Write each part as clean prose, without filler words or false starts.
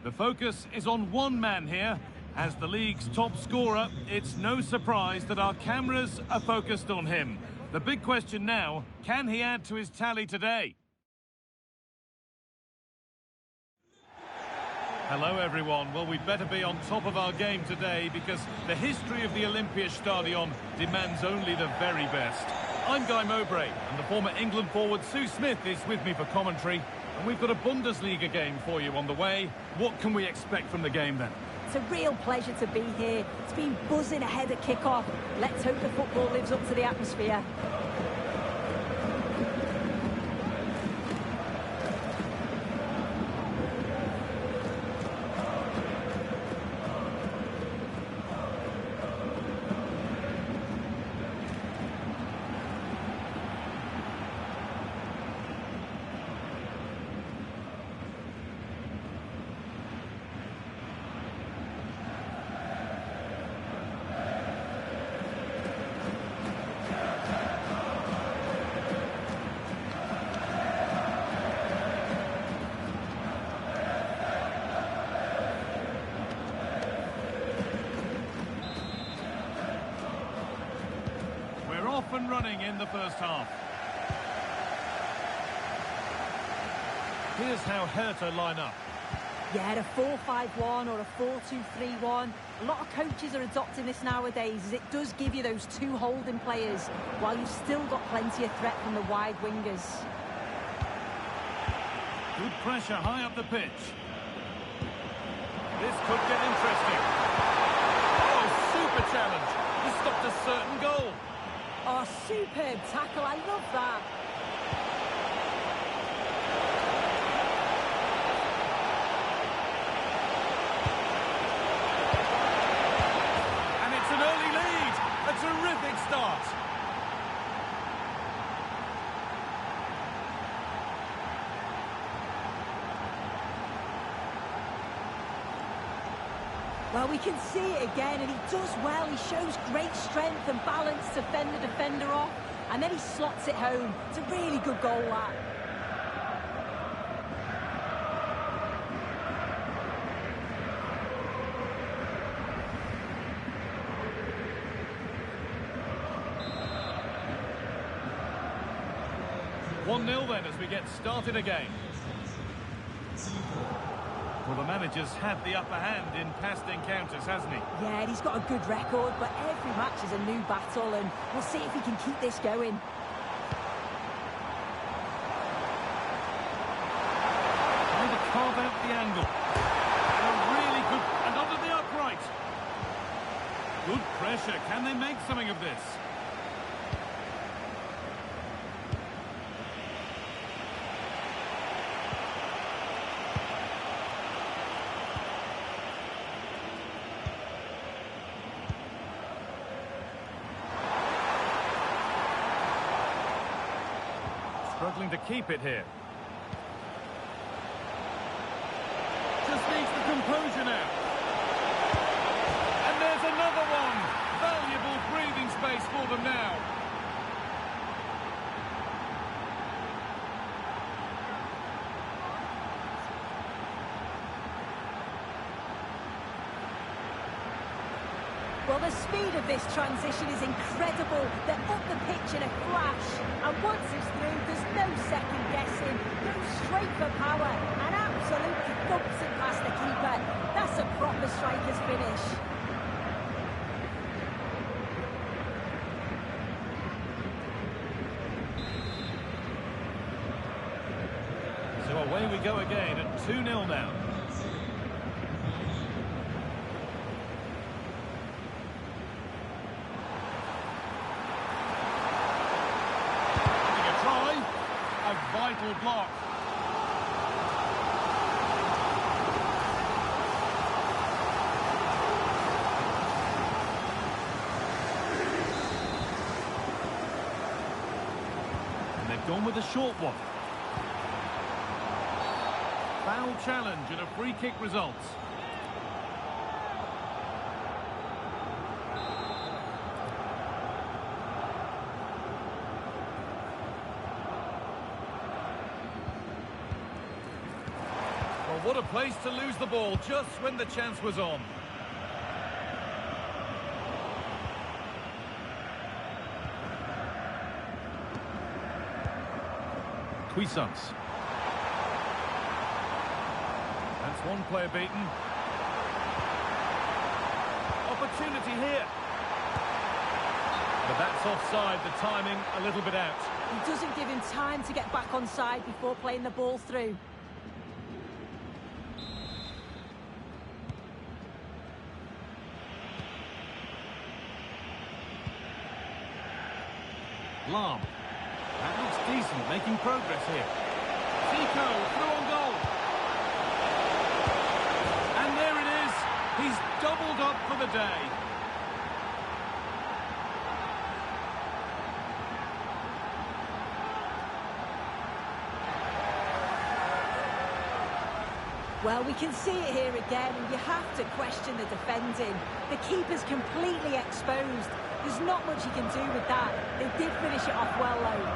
The focus is on one man here. As the league's top scorer, it's no surprise that our cameras are focused on him. The big question now, can he add to his tally today? Hello everyone. Well, we'd better be on top of our game today because the history of the Olympiastadion demands only the very best. I'm Guy Mowbray, and the former England forward Sue Smith is with me for commentary. And we've got a Bundesliga game for you on the way. What can we expect from the game then? It's a real pleasure to be here. It's been buzzing ahead of kick-off. Let's hope the football lives up to the atmosphere. Off and running in the first half. Here's how Hertha line up. Yeah, a 4-5-1 or a 4-2-3-1. A lot of coaches are adopting this nowadays as it does give you those two holding players while you've still got plenty of threat from the wide wingers. Good pressure high up the pitch. This could get interesting. Oh, super challenge. He stopped a certain goal. Oh, superb tackle. I love that. And it's an early lead. A terrific start. Well, we can see it again, and he does well. He shows great strength and balance to fend the defender off, and then he slots it home. It's a really good goal, that. One-nil then as we get started again. Well, the manager's had the upper hand in past encounters, hasn't he? Yeah, and he's got a good record, but every match is a new battle, and we'll see if he can keep this going. Trying to carve out the angle. A really good... and under the upright. Good pressure. Can they make something of this? Struggling to keep it here. Just needs the composure now. And there's another one. Valuable breathing space for them now. Well, the speed of this transition is incredible. They're up the pitch in a flash. And once it's through, there's no second guessing. Goes straight for power and absolutely thumps it past the keeper. That's a proper striker's finish. So away we go again at 2-0 now. Vital block. And they've gone with a short one. Foul challenge and a free kick results. What a place to lose the ball just when the chance was on. Cuisance. That's one player beaten. Opportunity here. But that's offside, the timing a little bit out. He doesn't give him time to get back on side before playing the ball through. Lam. That looks decent, making progress here. Zico, through on goal. And there it is. He's doubled up for the day. Well, we can see it here again, and you have to question the defending. The keeper's completely exposed. There's not much he can do with that. They did finish it off well, though.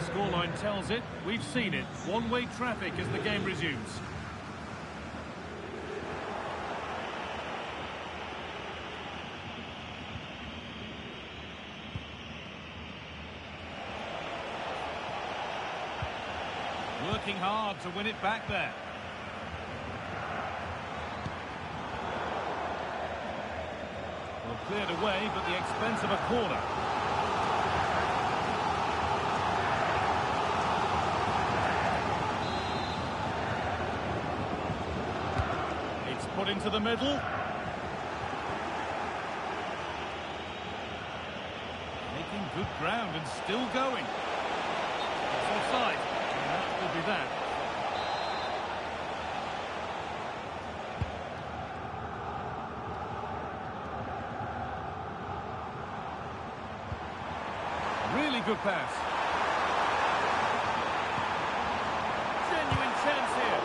Scoreline tells it. We've seen it. One-way traffic as the game resumes. Working hard to win it back there. Well, cleared away, but the expense of a corner. It's put into the middle. Making good ground and still going. It's offside. Be that. Really good pass. Genuine chance here.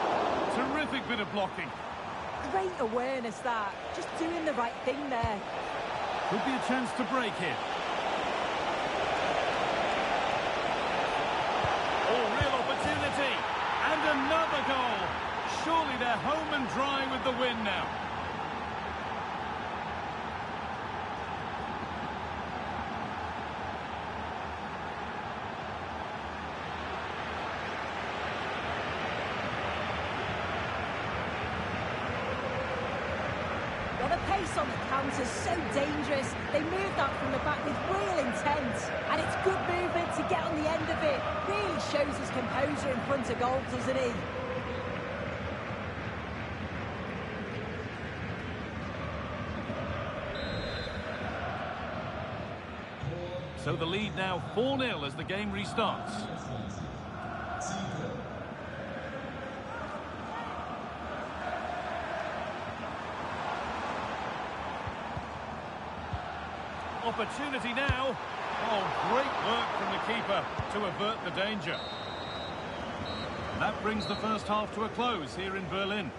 Terrific bit of blocking. Great awareness, that. Just doing the right thing there. Could be a chance to break here. And another goal. Surely they're home and dry with the win now. Well, the pace on the counter's so dangerous. They moved out from the back with real intent. And it's good movement to get on the end of it. Really shows his composure in front of goal, doesn't he? So the lead now 4-0 as the game restarts. Opportunity now. Oh, great work from the keeper to avert the danger. And that brings the first half to a close here in Berlin.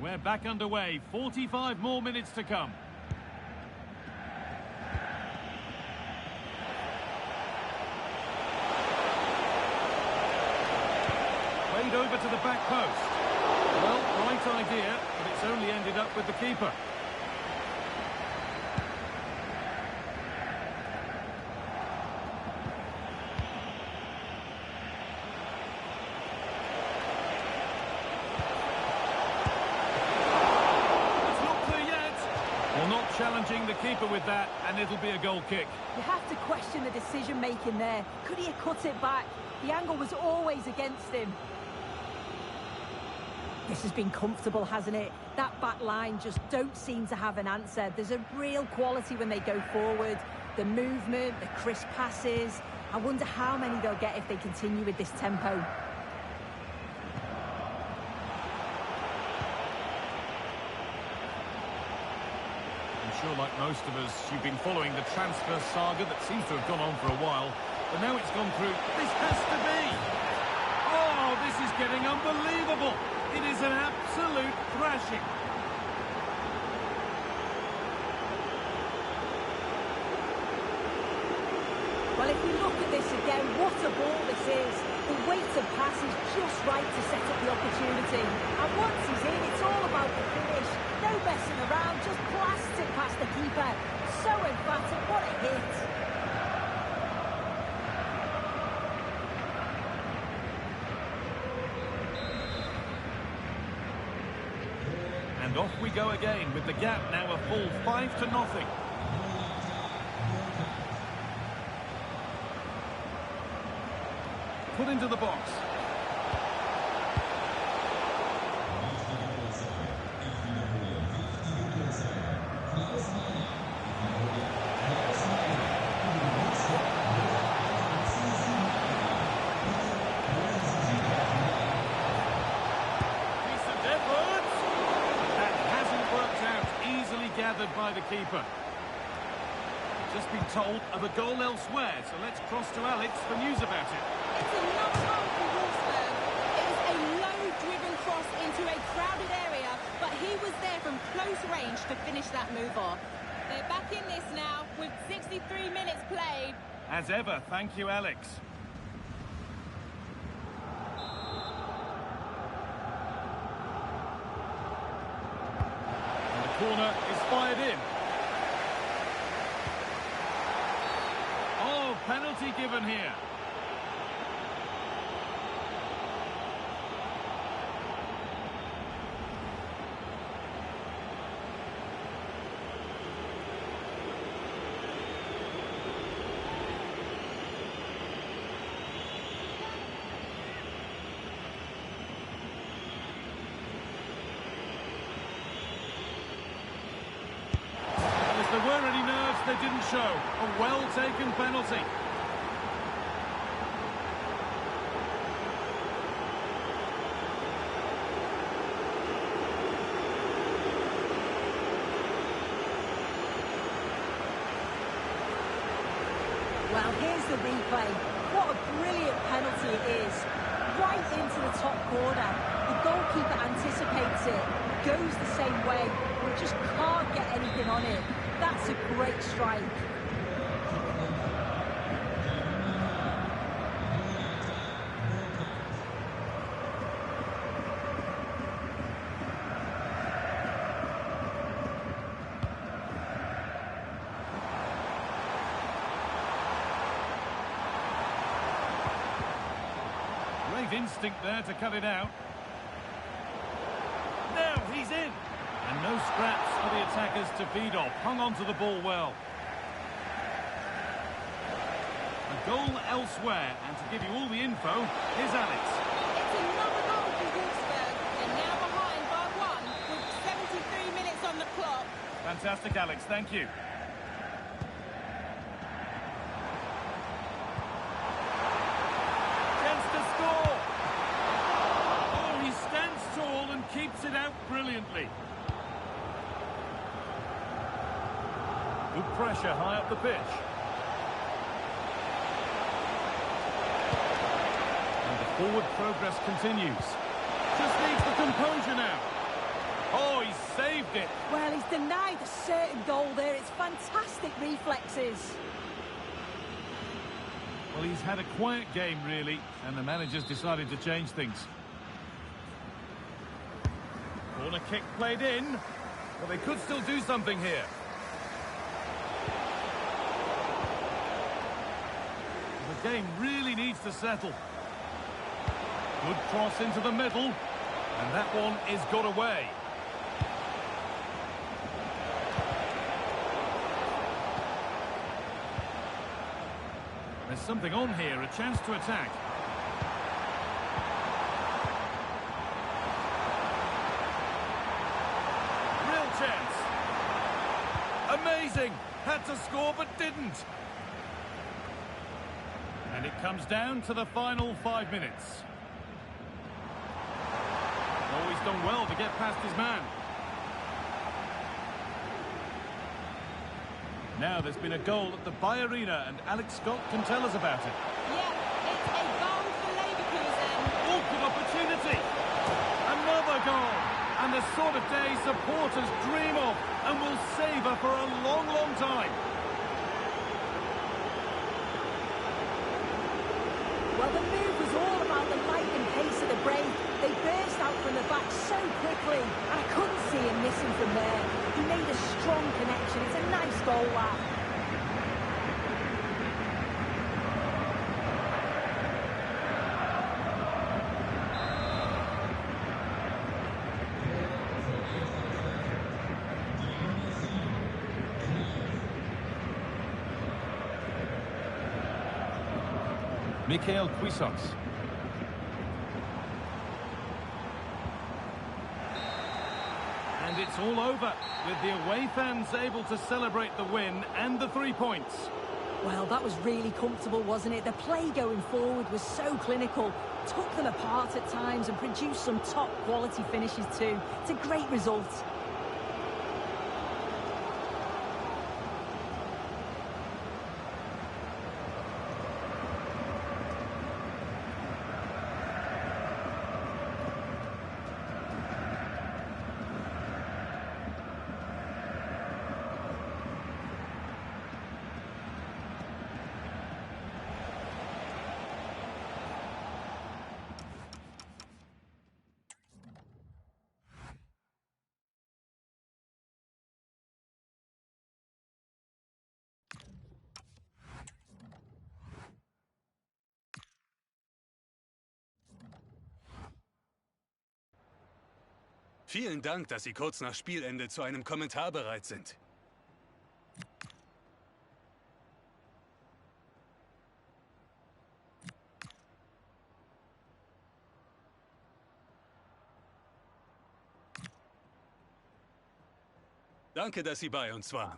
We're back underway. 45 more minutes to come. played over to the back post. Well, right idea, but it's only ended up with the keeper. It's not clear yet. Well, not challenging the keeper with that, and it'll be a goal kick. You have to question the decision-making there. Could he have cut it back? The angle was always against him. This has been comfortable, hasn't it? That back line just don't seem to have an answer. There's a real quality when they go forward. The movement, the crisp passes. I wonder how many they'll get if they continue with this tempo. I'm sure, like most of us, you've been following the transfer saga that seems to have gone on for a while. But now it's gone through. This has to be! Oh, this is getting unbelievable! It is an absolute thrashing. Well, if you look at this again, what a ball this is. The weight of pass is just right to set up the opportunity. And once he's in, it's all about the finish. No messing around, just blast it past the keeper. So emphatic, what a hit. And off we go again, with the gap now a full 5-0. Put into the box. Decent effort. That hasn't worked out. Easily gathered by the keeper. Just been told of a goal elsewhere, so let's cross to Alex for news about it. It's another goal for Wольfsburg. It was a low-driven cross into a crowded area, but he was there from close range to finish that move off. They're back in this now with 63 minutes played. As ever, thank you, Alex. And the corner is fired in. Oh, penalty given here. If there were any nerves, they didn't show. A well-taken penalty. Well, here's the replay. What a brilliant penalty it is. Right into the top corner. The goalkeeper anticipates it, goes the same way, but just can't get anything on it. That's a great strike. Great instinct there to cut it out. Now he's in. And no scraps for the attackers to feed off. Hung on to the ball well. A goal elsewhere. And to give you all the info, here's Alex. It's another goal for Wольfsburg. They're now behind by one with 73 minutes on the clock. Fantastic, Alex. Thank you. Chance to score. Oh, he stands tall and keeps it out brilliantly. Good pressure high up the pitch. And the forward progress continues. Just needs the composure now. Oh, he saved it. Well, he's denied a certain goal there. It's fantastic reflexes. Well, he's had a quiet game, really, and the manager's decided to change things. Corner kick played in. Well, they could still do something here. The game really needs to settle. Good cross into the middle. And that one is got away. There's something on here, a chance to attack. Real chance. Amazing. Had to score but didn't. And it comes down to the final 5 minutes. Oh, he's done well to get past his man. Now there's been a goal at the Arena, and Alex Scott can tell us about it. Yeah, it's a goal for Leverkusen. Oh, good opportunity! Another goal! And the sort of day supporters dream of and will savour for a long, long time. Well, the move was all about the lightning pace of the break. They burst out from the back so quickly, and I couldn't see him missing from there. He made a strong connection. It's a nice goal, that. Mikhail Kwissos. And it's all over, with the away fans able to celebrate the win and the 3 points. Well, that was really comfortable, wasn't it? The play going forward was so clinical, took them apart at times and produced some top-quality finishes too. It's a great result. Vielen Dank, dass Sie kurz nach Spielende zu einem Kommentar bereit sind. Danke, dass Sie bei uns waren.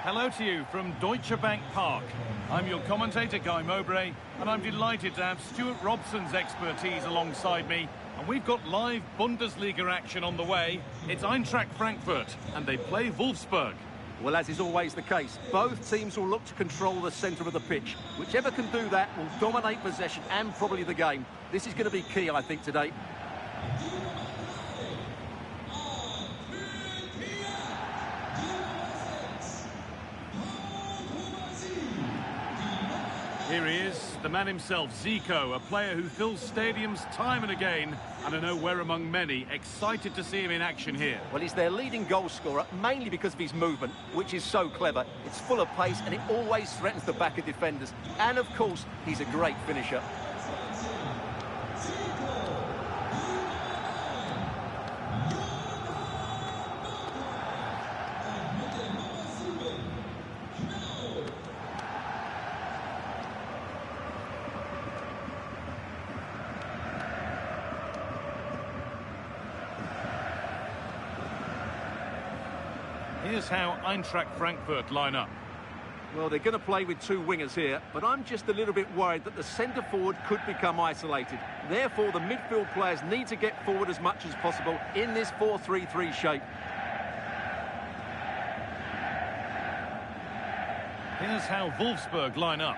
Hello to you from Deutsche Bank Park. I'm your commentator, Guy Mowbray, and I'm delighted to have Stuart Robson's expertise alongside me. And we've got live Bundesliga action on the way. It's Eintracht Frankfurt, and they play Wolfsburg. Well, as is always the case, both teams will look to control the centre of the pitch. Whichever can do that will dominate possession and probably the game. This is going to be key, I think, today. Here he is, the man himself, Zico, a player who fills stadiums time and again, and I know we're among many excited to see him in action here. Well, he's their leading goal scorer, mainly because of his movement, which is so clever. It's full of pace, and it always threatens the back of defenders. And, of course, he's a great finisher. Here's how Eintracht Frankfurt line up. Well, they're going to play with two wingers here, but I'm just a little bit worried that the centre-forward could become isolated. Therefore, the midfield players need to get forward as much as possible in this 4-3-3 shape. Here's how Wolfsburg line up.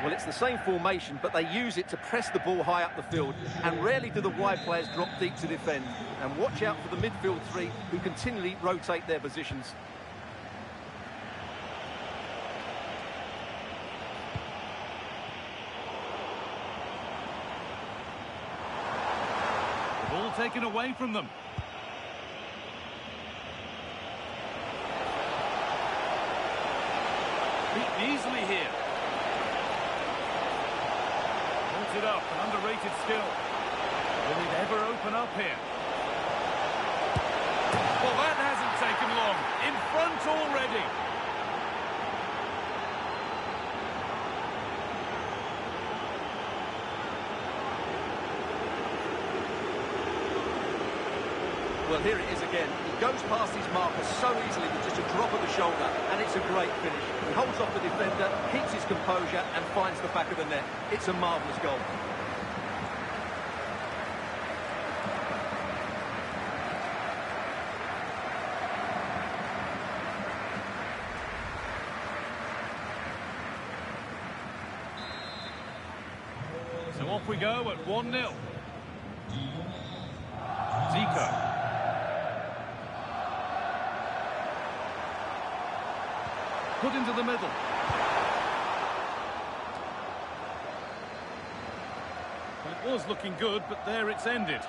Well, it's the same formation, but they use it to press the ball high up the field, and rarely do the wide players drop deep to defend. And watch out for the midfield three, who continually rotate their positions. The ball taken away from them. Beaten easily here. It up, an underrated skill. Will it ever open up here? Well, that hasn't taken long. In front already. Well, here it is again. He goes past his marker so easily with just a drop of the shoulder, and it's a great finish. He holds off the defender, keeps his composure, and finds the back of the net. It's a marvellous goal. So off we go at 1-0. Zico. Put into the middle. Well, it was looking good, but there it's ended.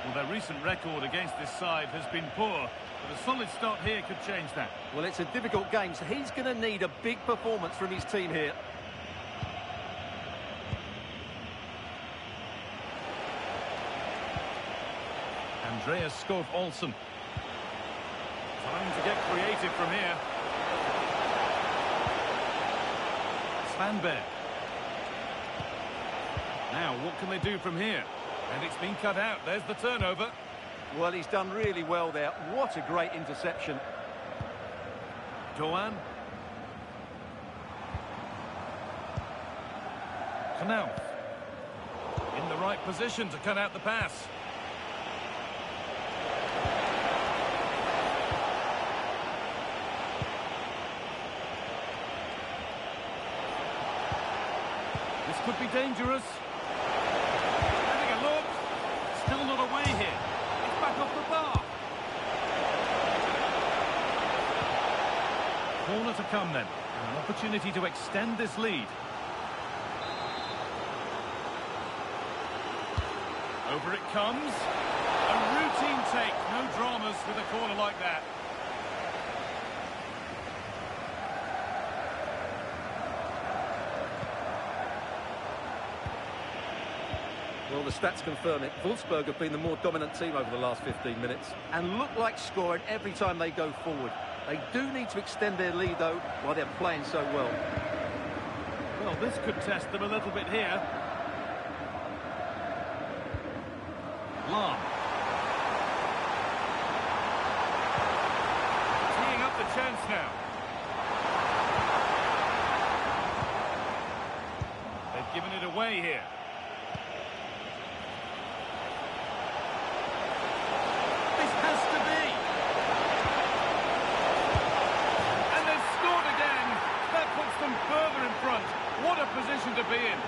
Well, their recent record against this side has been poor, but a solid start here could change that. Well, it's a difficult game, so he's going to need a big performance from his team here. Andreas Skov-Olsen. Time to get creative from here. Svanberg. Now, what can they do from here? And it's been cut out. There's the turnover. Well, he's done really well there. What a great interception. Doan. Knauf. In the right position to cut out the pass. This could be dangerous. Having a look. Still not away here. It's back off the bar. Corner to come then. An opportunity to extend this lead. Over it comes. A routine take. No dramas with a corner like that. Well, the stats confirm it. Wolfsburg have been the more dominant team over the last 15 minutes and look like scoring every time they go forward. They do need to extend their lead, though, while they're playing so well. Well, this could test them a little bit here. Lahm. Teeing up chance now. They've given it away here. This has to be. And they've scored again. That puts them further in front. What a position to be in.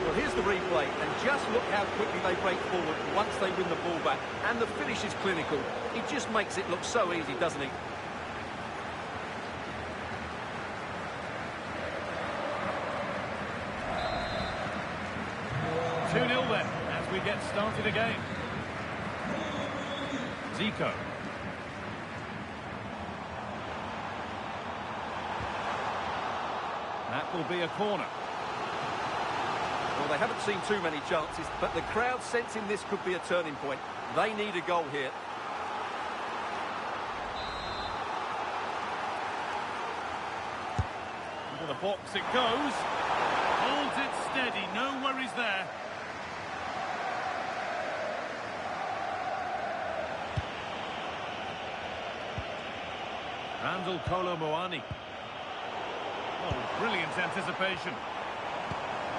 Well, here's the replay, and just look how quickly they break forward once they win the ball back. And the finish is clinical. He just makes it look so easy, doesn't he? Two-nil then, as we get started again. Zico. That will be a corner. Well, they haven't seen too many chances, but the crowd sensing this could be a turning point. They need a goal here. Into the box it goes. Holds it steady, no worries there. Randall Kolo Muani. Oh, brilliant anticipation.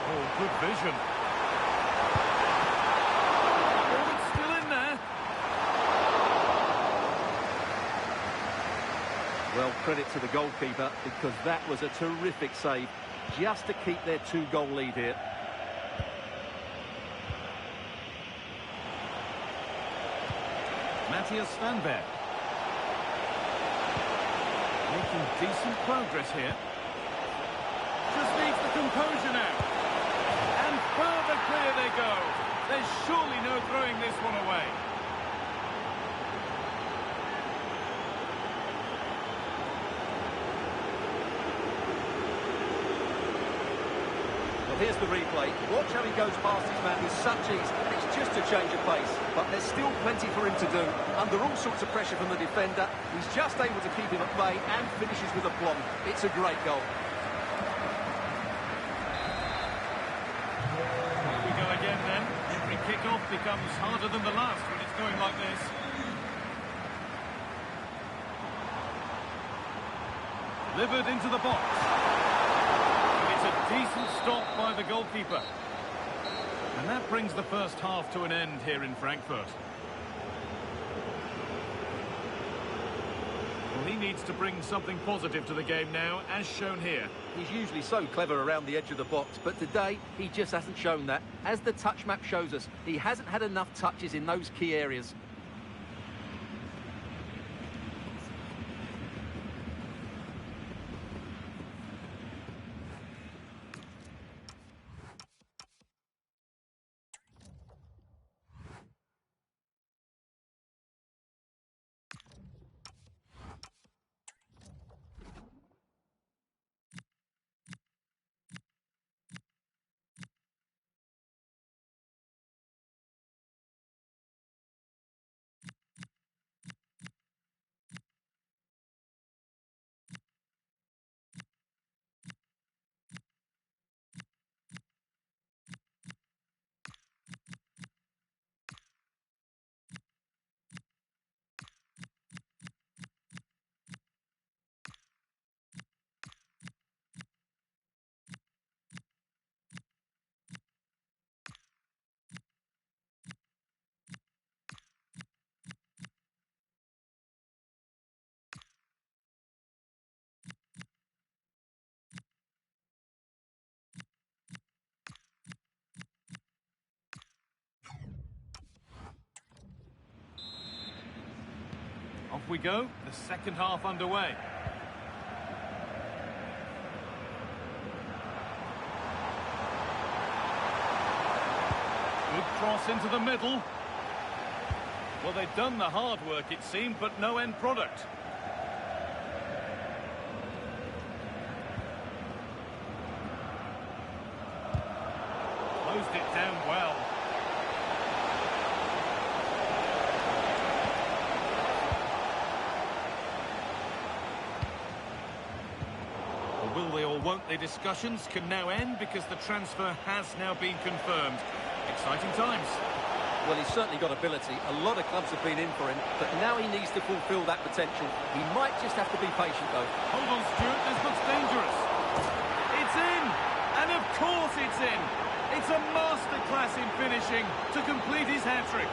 Oh, good vision. Oh, it's still in there. Well, credit to the goalkeeper, because that was a terrific save, just to keep their two-goal lead here. Matthias Svanberg. Making decent progress here. Just needs the composure now. And further clear they go. There's surely no throwing this one away. Well, here's the replay. Watch how he goes past his man with such ease. It's just a change of pace, but there's still plenty for him to do. Under all sorts of pressure from the defender, he's just able to keep him at bay and finishes with aplomb. It's a great goal. Here we go again then. Every kick-off becomes harder than the last when it's going like this. Delivered into the box. It's a decent stop by the goalkeeper. And that brings the first half to an end here in Frankfurt. Well, he needs to bring something positive to the game now, as shown here. He's usually so clever around the edge of the box, but today he just hasn't shown that. As the touch map shows us, he hasn't had enough touches in those key areas. Off we go, the second half underway. Good cross into the middle. Well, they've done the hard work, it seemed, but no end product. Closed it down well. Or will they Well, won't the discussions can now end because the transfer has now been confirmed. Exciting times. Well, he's certainly got ability. A lot of clubs have been in for him, but now he needs to fulfil that potential. He might just have to be patient, though. Hold on, Stuart. This looks dangerous. It's in! And of course it's in! It's a masterclass in finishing to complete his hat-trick.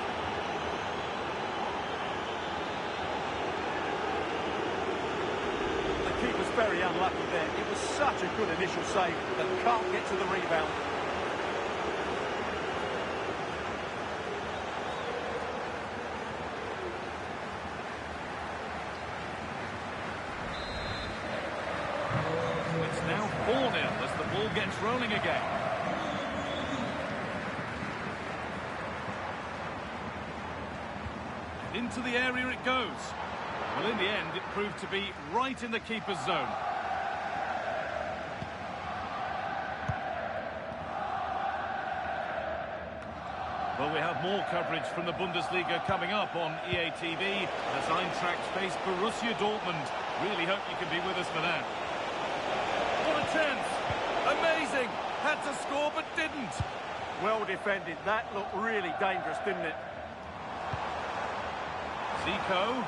The keeper's very unlucky there. It was such a good initial save, but can't get to the rebound. It's now 4-0 as the ball gets rolling again. And into the area it goes. Well, in the end, it proved to be right in the keeper's zone. Well, we have more coverage from the Bundesliga coming up on EA TV as Eintrachts face Borussia Dortmund. Really hope you can be with us for that. What a chance! Amazing! Had to score but didn't. Well defended. That looked really dangerous, didn't it? Zico.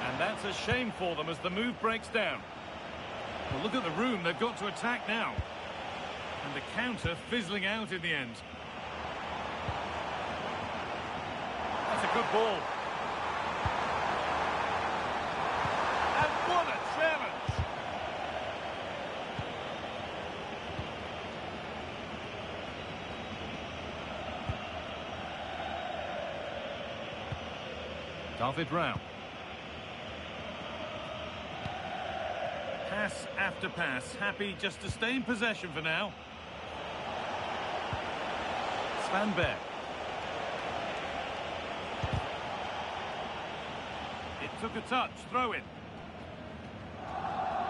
And that's a shame for them as the move breaks down. Well, look at the room they've got to attack now. And the counter fizzling out in the end. That's a good ball. And what a challenge! David Rao. Pass after pass, happy just to stay in possession for now. Svan Bear. It took a touch, throw in.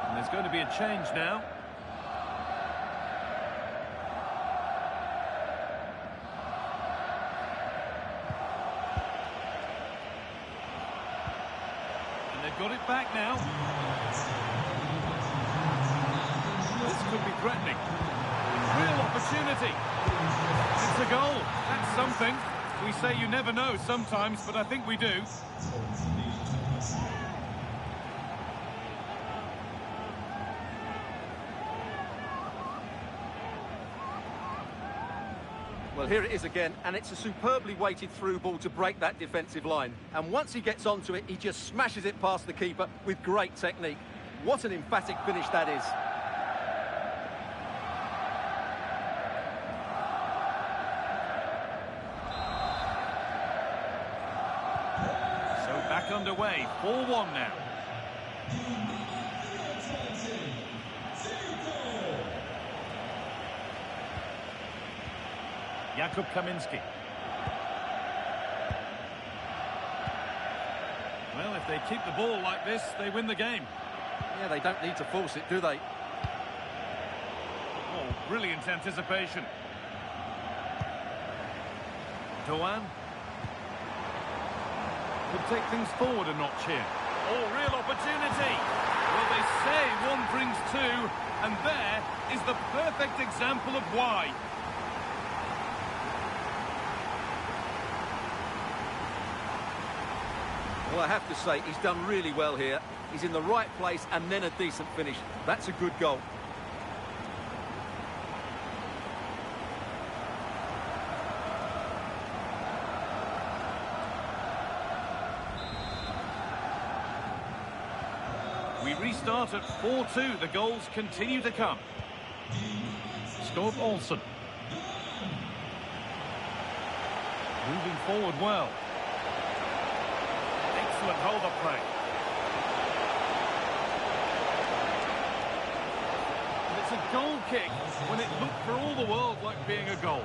And there's going to be a change now. And they've got it back now. This could be threatening. Real opportunity. It's a goal. That's something. We say you never know sometimes, but I think we do. Well, here it is again, and it's a superbly weighted through ball to break that defensive line. And once he gets onto it, he just smashes it past the keeper with great technique. What an emphatic finish that is. So back underway, 4-1 now. Jakub Kaminski. Well, if they keep the ball like this, they win the game. Yeah, they don't need to force it, do they? Oh, brilliant anticipation. Doan. Could take things forward a notch here. Oh, real opportunity. Well, they say one brings two, and there is the perfect example of why. Well, I have to say, he's done really well here. He's in the right place and then a decent finish. That's a good goal. We restart at 4-2. The goals continue to come. Skov Olsen. Moving forward well. Excellent hold of play. And it's a goal kick when it looked for all the world like being a goal.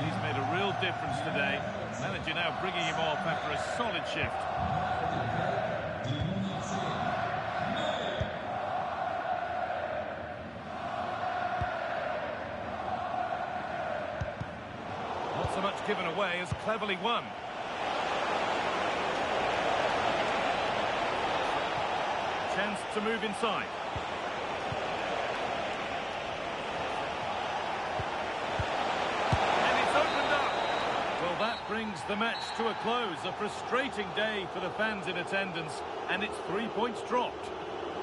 He's made a real difference today. Manager now bringing him off after a solid shift. Not so much given away as cleverly won. Chance to move inside. And it's opened up. Well, that brings the match to a close. A frustrating day for the fans in attendance, and it's 3 points dropped.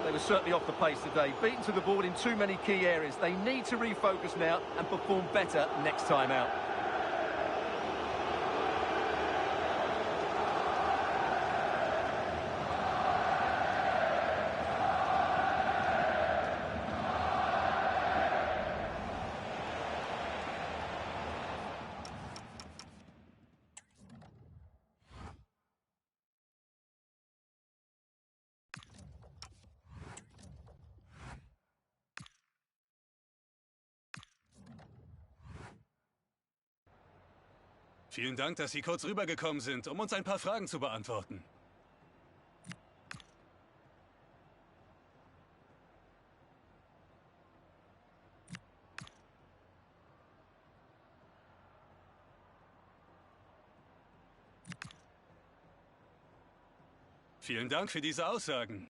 They were certainly off the pace today, beaten to the ball in too many key areas. They need to refocus now and perform better next time out. Vielen Dank, dass Sie kurz rübergekommen sind, um uns ein paar Fragen zu beantworten. Vielen Dank für diese Aussagen.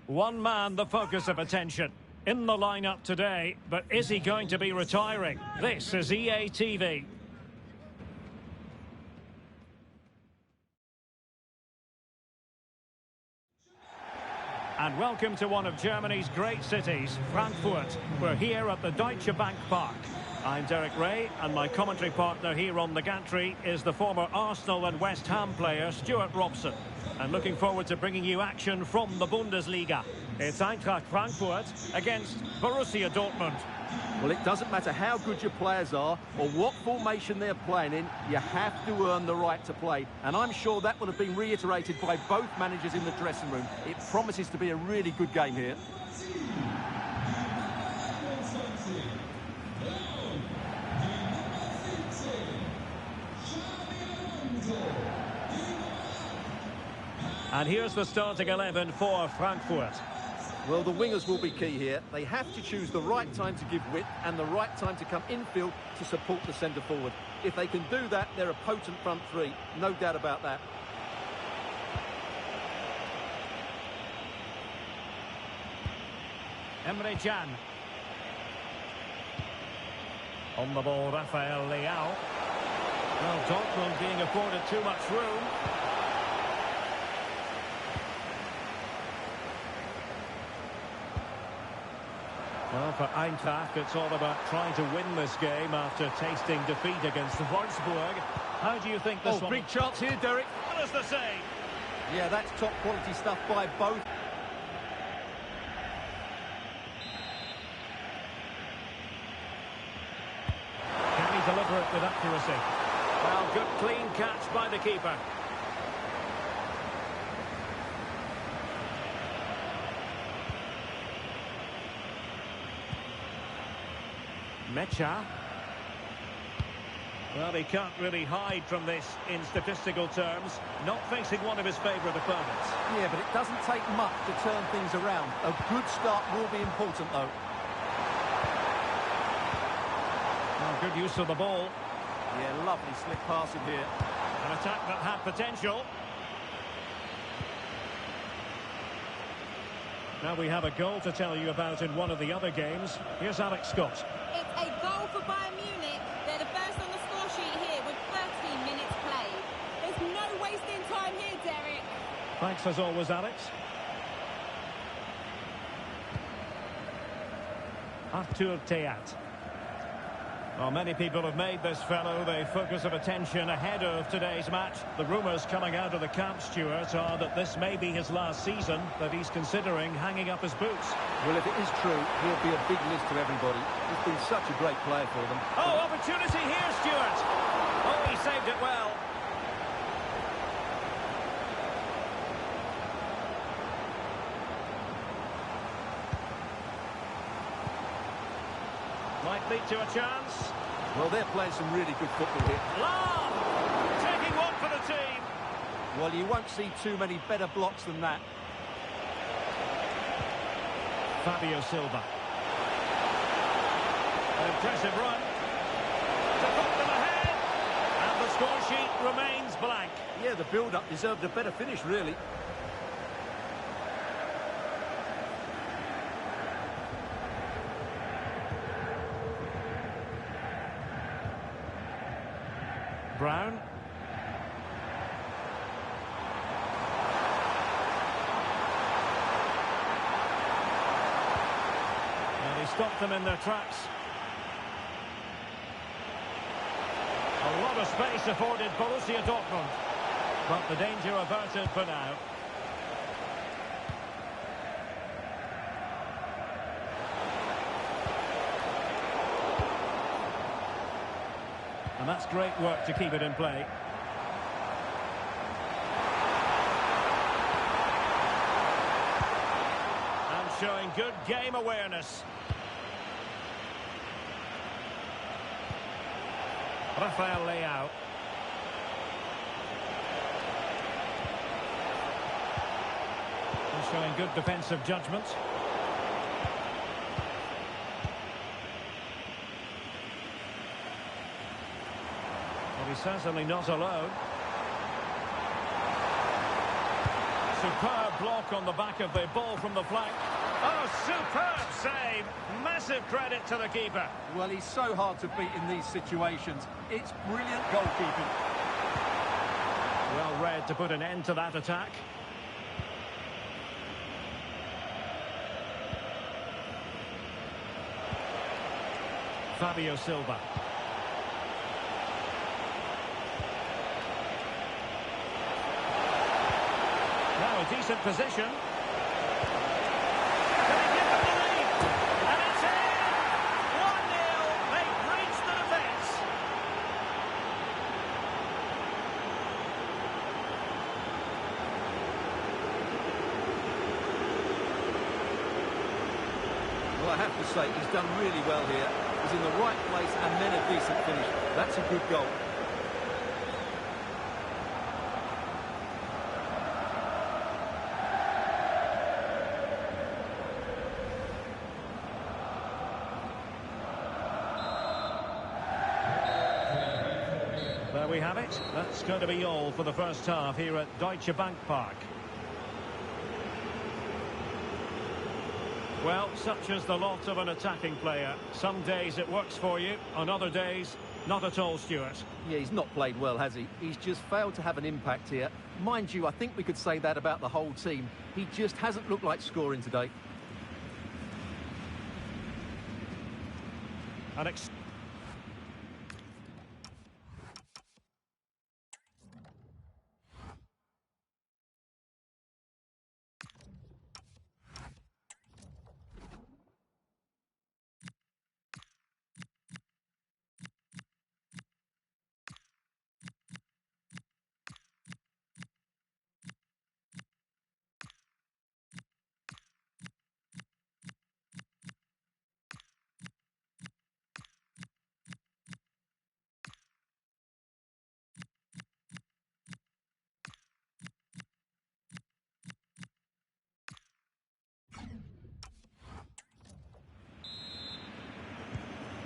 One man the focus of attention. In the lineup today, but is he going to be retiring? This is EA TV. And welcome to one of Germany's great cities, Frankfurt. We're here at the Deutsche Bank Park. I'm Derek Ray, and my commentary partner here on the gantry is the former Arsenal and West Ham player, Stuart Robson. And looking forward to bringing you action from the Bundesliga. It's Eintracht Frankfurt against Borussia Dortmund. Well, it doesn't matter how good your players are or what formation they're playing in, you have to earn the right to play. And I'm sure that will have been reiterated by both managers in the dressing room. It promises to be a really good game here. And here's the starting 11 for Frankfurt. Well, the wingers will be key here. They have to choose the right time to give width and the right time to come infield to support the centre forward. If they can do that, they're a potent front three. No doubt about that. Emre Can. On the ball, Rafael Leao. Well, Dortmund being afforded too much room. Well, for Eintracht, it's all about trying to win this game after tasting defeat against Wольfsburg. How do you think this one... big chance here, Derek. What does the say? Yeah, that's top quality stuff by both. Can he deliver it with accuracy? Well, good clean catch by the keeper. Mecha. Well, he can't really hide from this in statistical terms. Not facing one of his favourite opponents. Yeah, but it doesn't take much to turn things around. A good start will be important, though. Well, good use of the ball. Yeah, lovely slick passing here. An attack that had potential. Now we have a goal to tell you about in one of the other games. Here's Alex Scott. It's a goal for Bayern Munich. They're the first on the score sheet here with 13 minutes played. There's no wasting time here, Derek. Thanks as always, Alex. Artur Teat. Well, many people have made this fellow the focus of attention ahead of today's match. The rumours coming out of the camp, Stuart, are that this may be his last season, that he's considering hanging up his boots. Well, if it is true, he'll be a big list to everybody. He's been such a great player for them. Oh, opportunity here, Stuart. Oh, he saved it well. Might lead to a chance. Well, they're playing some really good football here. Lahm! Taking one for the team. Well, you won't see too many better blocks than that. Fabio Silva. An impressive run. To put them ahead. And the score sheet remains blank. Yeah, the build-up deserved a better finish, really. Brown. And he stopped them in their tracks. A lot of space afforded Borussia Dortmund. But the danger averted for now. And that's great work to keep it in play. And showing good game awareness. Rafael Leao. And showing good defensive judgment. He's certainly not alone. Superb block on the back of the ball from the flank. Oh, superb save. Massive credit to the keeper. Well, he's so hard to beat in these situations. It's brilliant goalkeeping. Well read to put an end to that attack. Fabio Silva. Now a decent position. Can he give them the lead? And it's in! 1-0. They've reached the defence. Well, I have to say, he's done really well here. He's in the right place and then a decent finish. That's a good goal. There we have it. That's going to be all for the first half here at Deutsche Bank Park. Well, such is the lot of an attacking player. Some days it works for you, on other days, not at all, Stuart. Yeah, he's not played well, has he? He's just failed to have an impact here. Mind you, I think we could say that about the whole team. He just hasn't looked like scoring today.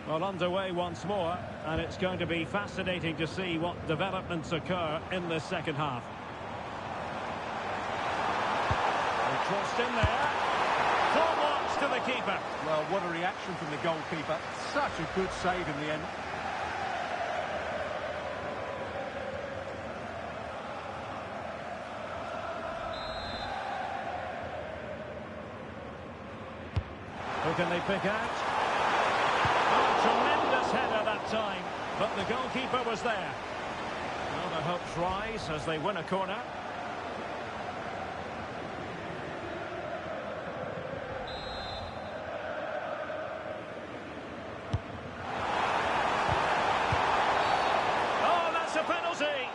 Well, underway once more, and it's going to be fascinating to see what developments occur in this second half. They crossed in there. Full watch to the keeper. Well, what a reaction from the goalkeeper. Such a good save in the end. Who can they pick out? Oh, tremendous header that time, but the goalkeeper was there. Well, the hopes rise as they win a corner. Oh, that's a penalty!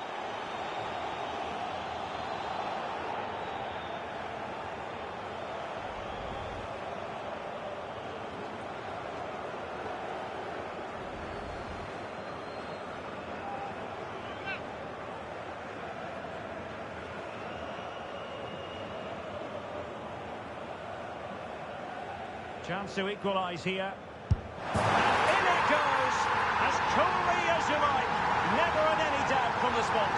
Chance to equalise here. And in it goes! As coolly as you like. Never in any doubt from the spot.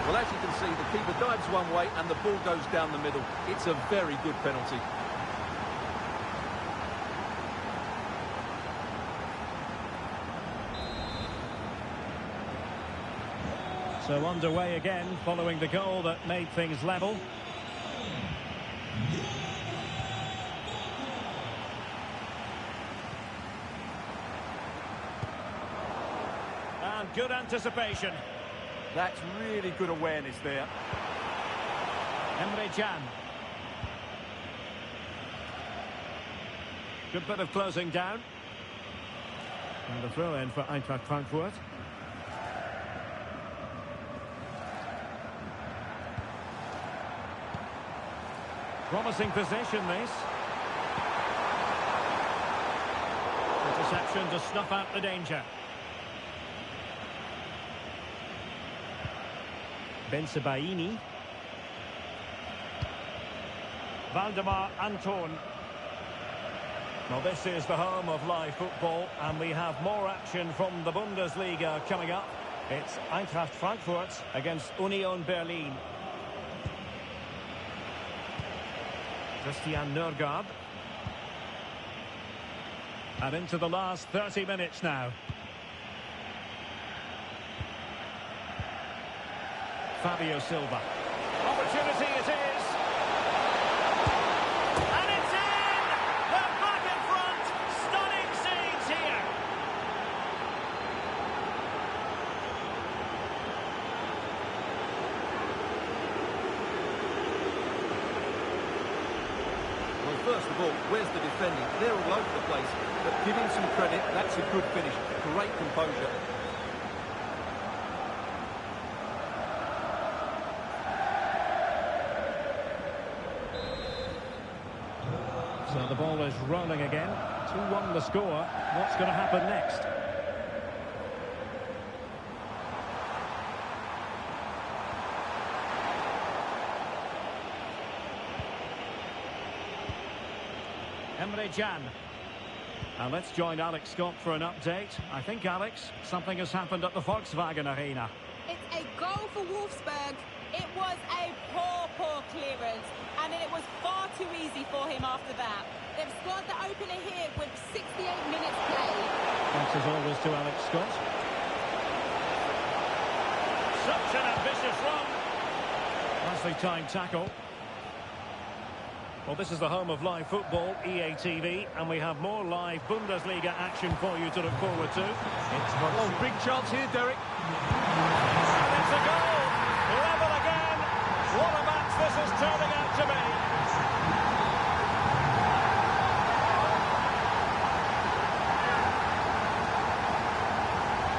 Well, as you can see, the keeper dives one way and the ball goes down the middle. It's a very good penalty. So underway again, following the goal that made things level. And good anticipation. That's really good awareness there. Emre Can. Good bit of closing down. And the throw in for Eintracht Frankfurt. Promising possession, this. Interception to snuff out the danger. Bensebaini. Valdemar Anton. Well, this is the home of live football, and we have more action from the Bundesliga coming up. It's Eintracht Frankfurt against Union Berlin. Christian Nørgaard. And into the last 30 minutes now. Fabio Silva. Opportunity it is. And it's in! They're back in front. Stunning scenes here. Well, first of all, where's the defending? They're all over the place. But give him some credit, that's a good finish. Great composure. So the ball is rolling again. 2-1 the score. What's going to happen next? Emre Can. And let's join Alex Scott for an update. I think, Alex, something has happened at the Volkswagen Arena. It's a goal for Wolfsburg. It was a poor clearance, and it was far too easy for him after that. They've scored the opener here with 68 minutes played. Thanks as always to Alex Scott. Such an ambitious run. Nicely timed tackle. Well, this is the home of live football, EA TV, and we have more live Bundesliga action for you to look forward to. It's Oh, big chance here, Derek. and it's a goal! Level again! What a match this is turning out to be!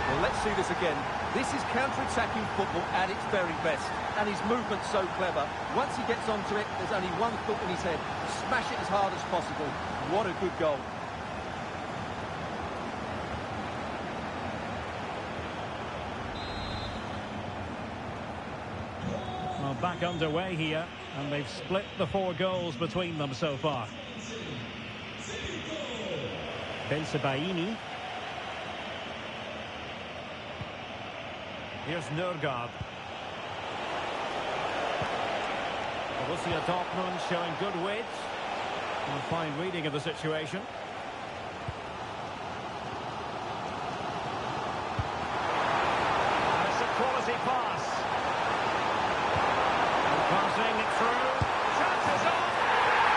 Well, let's see this again. This is counter-attacking football at its very best. And his movement's so clever. Once he gets onto it, there's only one thought in his head. Smash it as hard as possible. What a good goal. Well, back underway here, and they've split the 4 goals between them so far. Bensebaini. Here's Nørgaard. Borussia Dortmund showing good width. And a fine reading of the situation. And it's a quality pass. And passing it through. Chances on.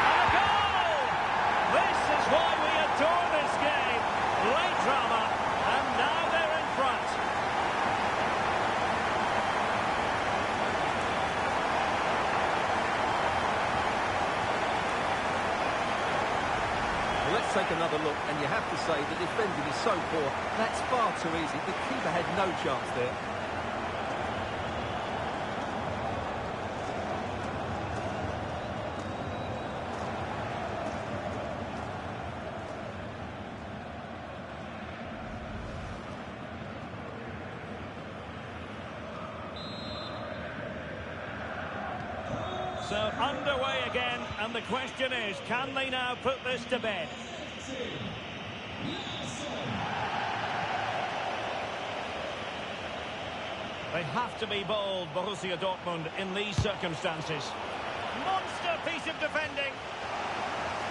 And a goal! This is why we adore this game. Late drama. And now they're in front. Let's take another look, and you have to say the defending is so poor. That's far too easy. The keeper had no chance there. So underway again, and the question is, can they now put this to bed? They have to be bold, Borussia Dortmund, in these circumstances. Monster piece of defending.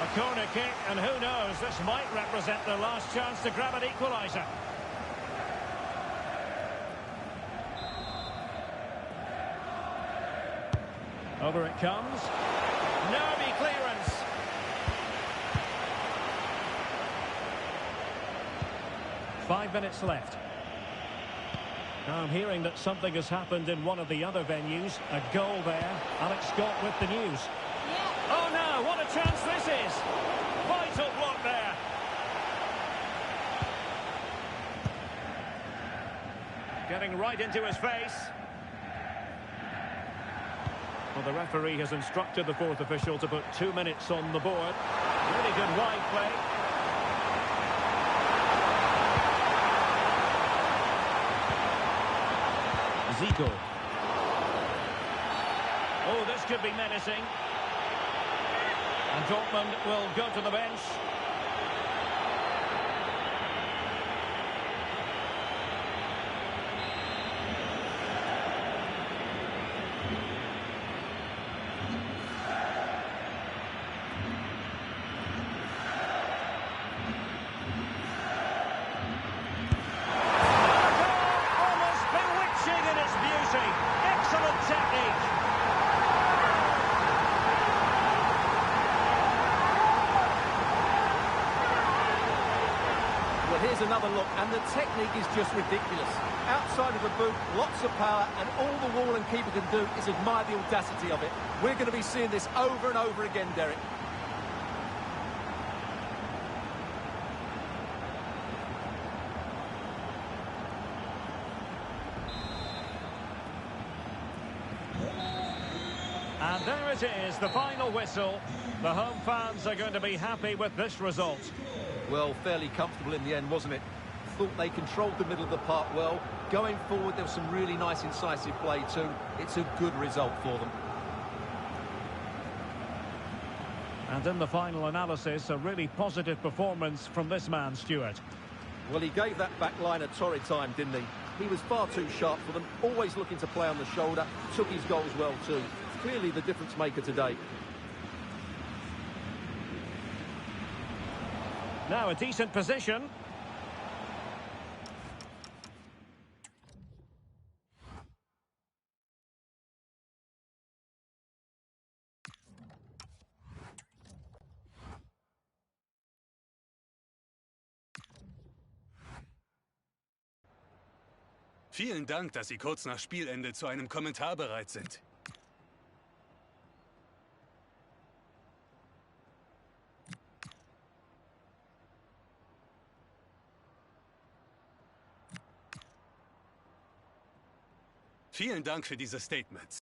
A corner kick, and who knows, this might represent their last chance to grab an equaliser. Over it comes. Nervy clearance. Five minutes left. Now I'm hearing that something has happened in one of the other venues. A goal there. Alex Scott with the news. Yeah. Oh no, what a chance this is. Vital block there. Getting right into his face. Well, the referee has instructed the 4th official to put 2 minutes on the board. Really good wide play. Zico. Oh, this could be menacing. And Dortmund will go to the bench. Here's another look, and the technique is just ridiculous. Outside of the boot, lots of power, and all the wall and keeper can do is admire the audacity of it. We're going to be seeing this over and over again, Derek. And there it is, the final whistle. The home fans are going to be happy with this result. Well, fairly comfortable in the end, wasn't it? Thought they controlled the middle of the park well. Going forward, there was some really nice incisive play too. It's a good result for them. And in the final analysis, a really positive performance from this man, Stuart. Well, he gave that back line a torrid time, didn't he? He was far too sharp for them, always looking to play on the shoulder, took his goals well too. Clearly the difference maker today. Now a decent position. Vielen Dank, dass Sie kurz nach Spielende zu einem Kommentar bereit sind. Vielen Dank für diese Statements.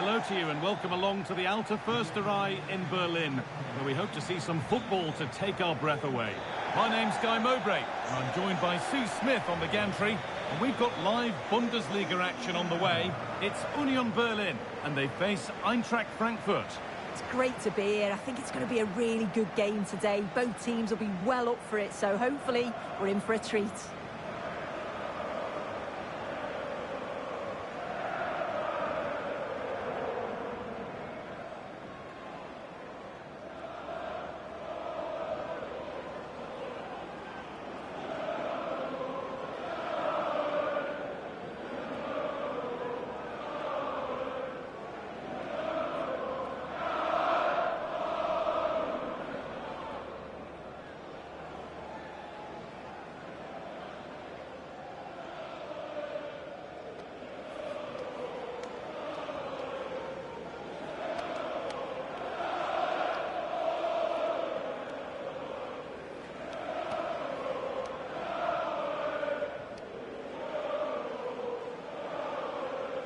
hello to you and welcome along to the Alta Försterei in Berlin, where we hope to see some football to take our breath away. My name's Guy Mowbray, and I'm joined by Sue Smith on the gantry, and we've got live Bundesliga action on the way. It's Union Berlin, and they face Eintracht Frankfurt. It's great to be here. I think it's going to be a really good game today. Both teams will be well up for it, so hopefully we're in for a treat.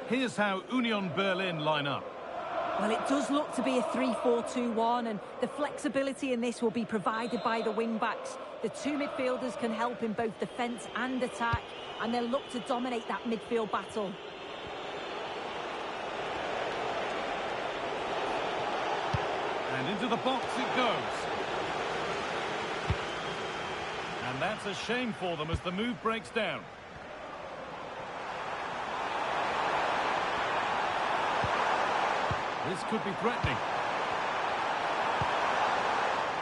Here's how Union Berlin line up. Well, it does look to be a 3-4-2-1, and the flexibility in this will be provided by the wing-backs. The two midfielders can help in both defence and attack, and they'll look to dominate that midfield battle. And into the box it goes. And that's a shame for them as the move breaks down. This could be threatening.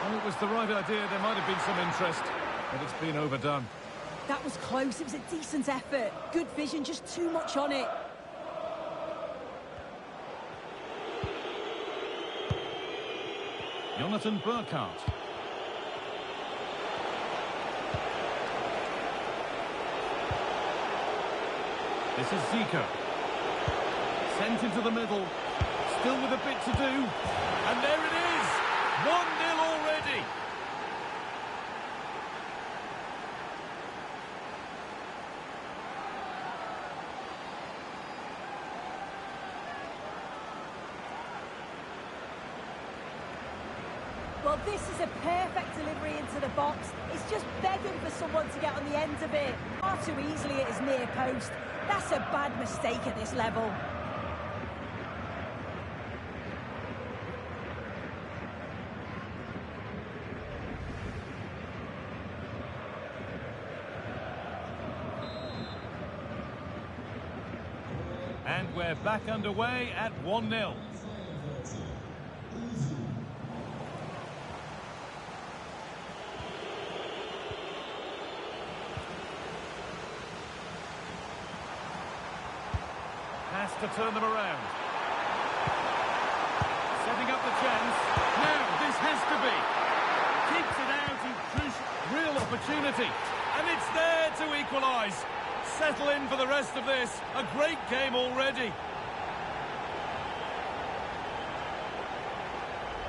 Well, it was the right idea. There might have been some interest, but it's been overdone. That was close. It was a decent effort. Good vision, just too much on it. Jonathan Burkhardt. This is Zico. Sent into the middle. Still with a bit to do. And there it is! 1-0 already! Well, this is a perfect delivery into the box. It's just begging for someone to get on the end of it. Far too easily at his near post. That's a bad mistake at this level. And we're back underway at 1-0. Has to turn them around. Setting up the chance. Now, this has to be. Keeps it out in crucial, real opportunity. And it's there to equalise. Settle in for the rest of this. A great game already.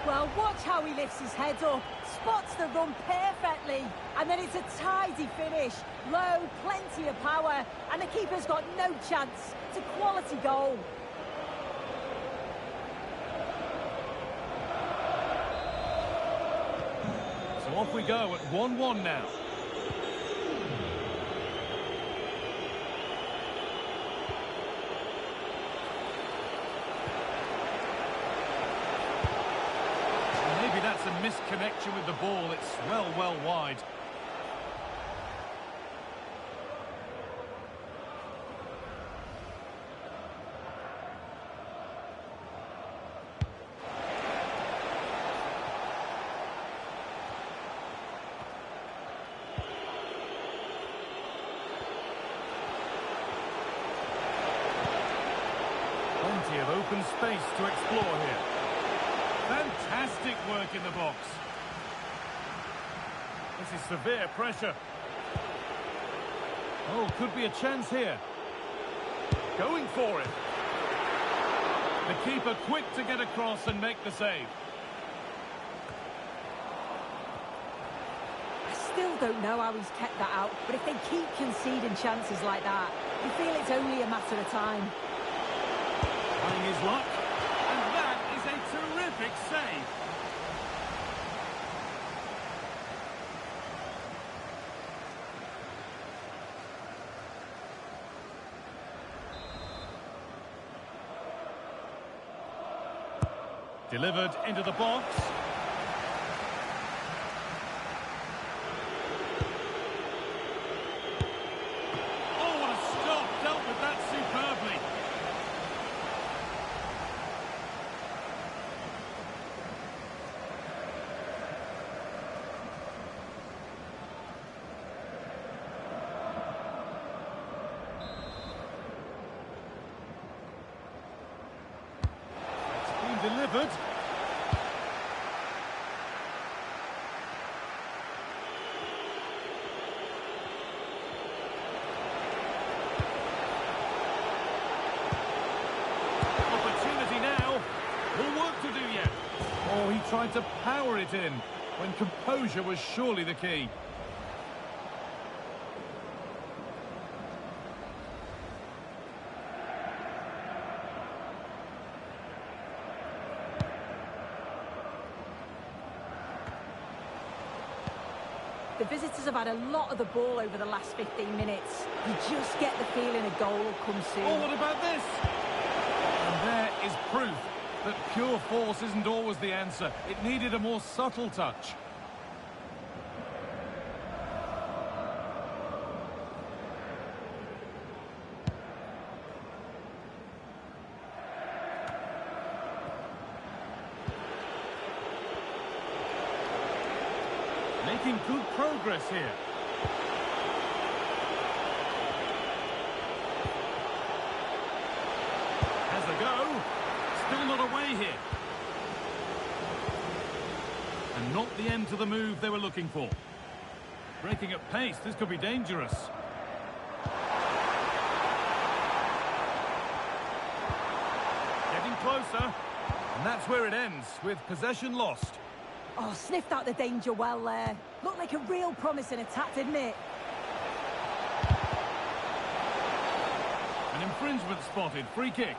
Well, watch how he lifts his head up, spots the run perfectly, and then it's a tidy finish. Low, plenty of power, and the keeper's got no chance. It's a quality goal. So off we go at 1-1 now. That's a misconnection with the ball. It's well wide. Plenty of open space to explore here. Fantastic work in the box. This is severe pressure. Oh, could be a chance here. Going for it. The keeper quick to get across and make the save. I still don't know how he's kept that out, but if they keep conceding chances like that, you feel it's only a matter of time. Trying his luck. Delivered into the box. Oh, what a stop! Dealt with that superbly. Delivered. Opportunity now. More work to do yet. Oh, he tried to power it in when composure was surely the key. The visitors have had a lot of the ball over the last 15 minutes. You just get the feeling a goal will come soon. Oh, what about this? And there is proof that pure force isn't always the answer. It needed a more subtle touch. Making good progress here. Has a go. Still not away here. And not the end to the move they were looking for. Breaking at pace, this could be dangerous. Getting closer. And that's where it ends, with possession lost. Oh, sniffed out the danger well there. Looked like a real promising attack, didn't it? An infringement spotted. Free kick.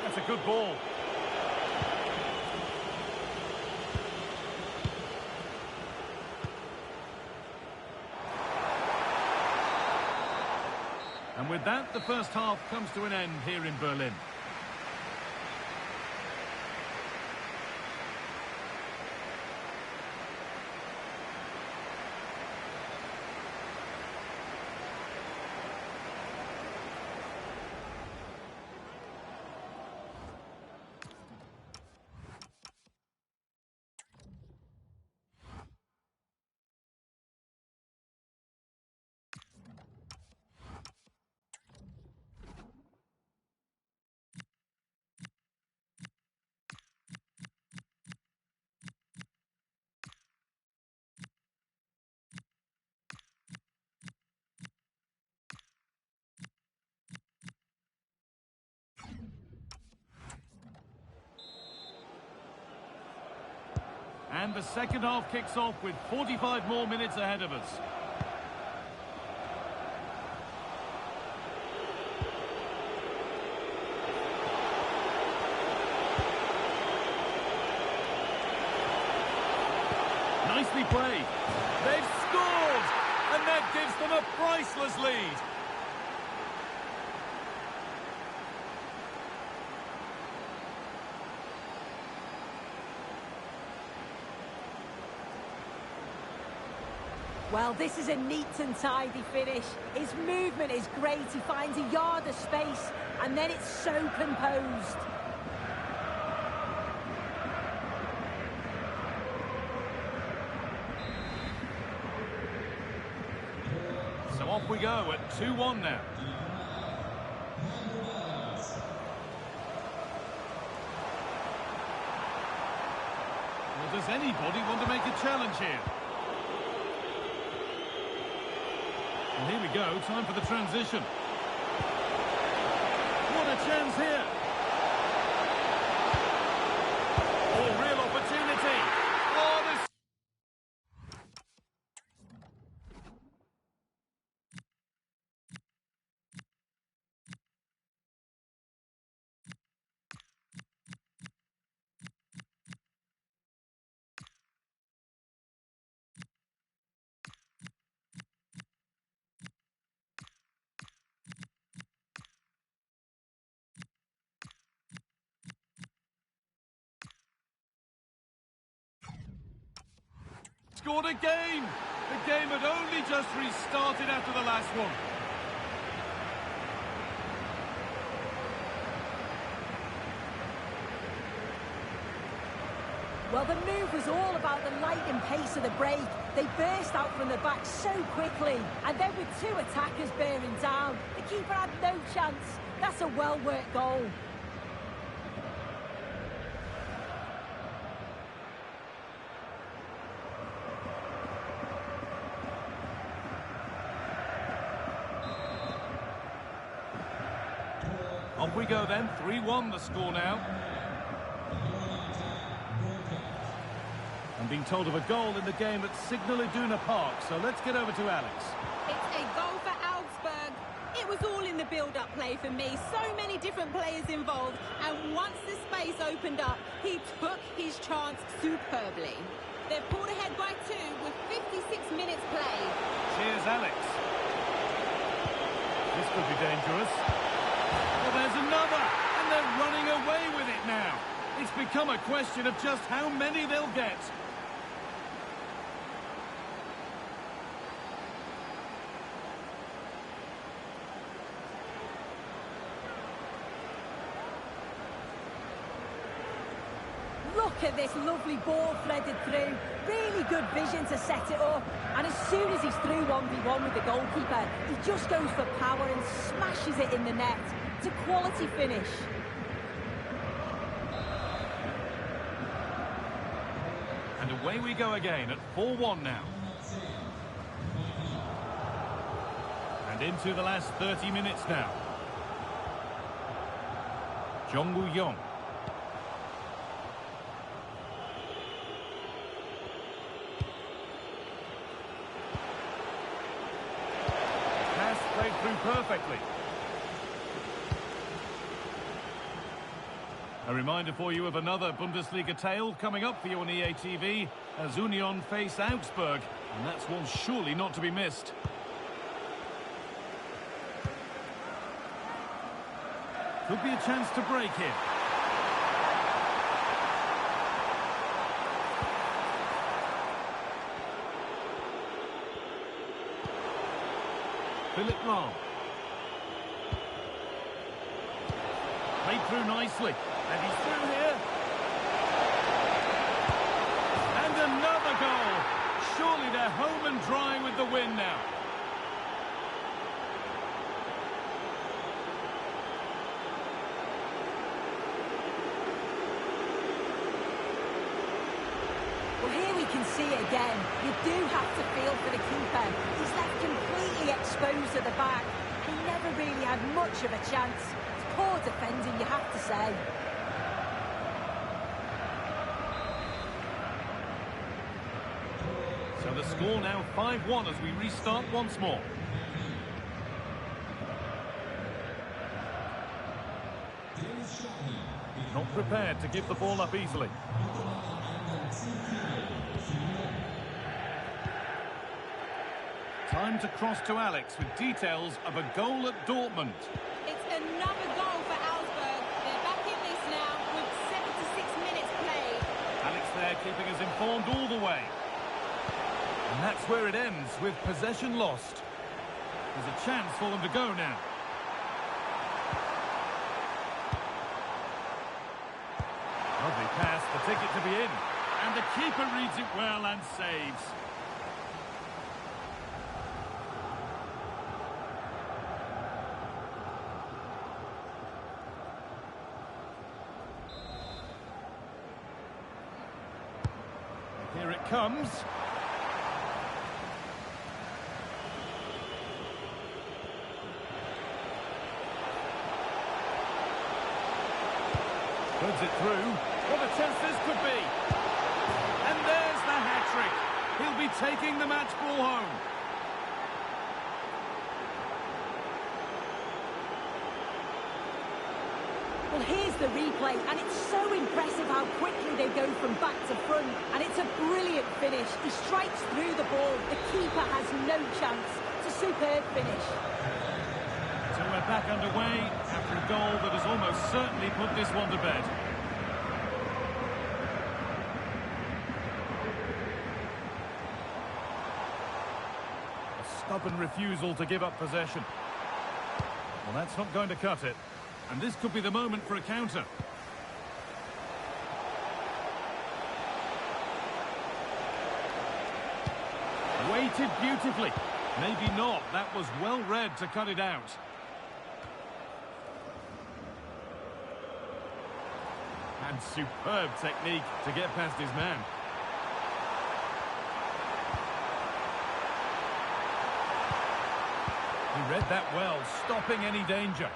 That's a good ball. And with that, the first half comes to an end here in Berlin. And the second half kicks off with 45 more minutes ahead of us. Nicely played. They've scored! And that gives them a priceless lead. Well, this is a neat and tidy finish. His movement is great. He finds a yard of space, and then it's so composed. So off we go at 2-1 now. Well, does anybody want to make a challenge here? And here we go, time for the transition. What a chance here. Oh, real opportunity. Oh, this... scored again! The game had only just restarted after the last one. Well, the move was all about the lightning pace of the break. They burst out from the back so quickly. And then with two attackers bearing down, the keeper had no chance. That's a well-worked goal. Off we go then, 3-1 the score now. I'm being told of a goal in the game at Signal Iduna Park, so let's get over to Alex. It's a goal for Augsburg. It was all in the build-up play for me. So many different players involved, and once the space opened up, he took his chance superbly. They're pulled ahead by 2 with 56 minutes played. Cheers, Alex. This could be dangerous. Well, there's another, and they're running away with it now. It's become a question of just how many they'll get. Look at this lovely ball threaded through. Really good vision to set it up. And as soon as he's through 1v1 with the goalkeeper, he just goes for power and smashes it in the net. It's a quality finish. And away we go again at 4-1 now. And into the last 30 minutes now. Jong Woo-yong. Pass played through perfectly. A reminder for you of another Bundesliga tale coming up for you on EA TV as Union face Augsburg, and that's one surely not to be missed. Could be a chance to break here. Philip Lahm. Played through nicely. And he's through here. And another goal. Surely they're home and dry with the win now. Well, here we can see it again. You do have to feel for the keeper. He's left completely exposed at the back. He never really had much of a chance. It's poor defending, you have to say. So the score now 5-1 as we restart once more. Not prepared to give the ball up easily. Time to cross to Alex with details of a goal at Dortmund. It's another goal for Augsburg. They're back in this now with 76 minutes played. Alex there keeping us informed all the way. And that's where it ends, with possession lost. There's a chance for them to go now. Lovely pass, the ticket to be in. And the keeper reads it well and saves. Here it comes. Puts it through. What a chance this could be. And there's the hat-trick. He'll be taking the match ball home. Well, here's the replay, and it's so impressive how quickly they go from back to front. And it's a brilliant finish. He strikes through the ball. The keeper has no chance. It's a superb finish. So we're back underway after a goal that has almost certainly put this one to bed. stubborn refusal to give up possession. Well, that's not going to cut it. And this could be the moment for a counter. Weighted beautifully. Maybe not. That was well read to cut it out. And superb technique to get past his man. He read that well, stopping any danger.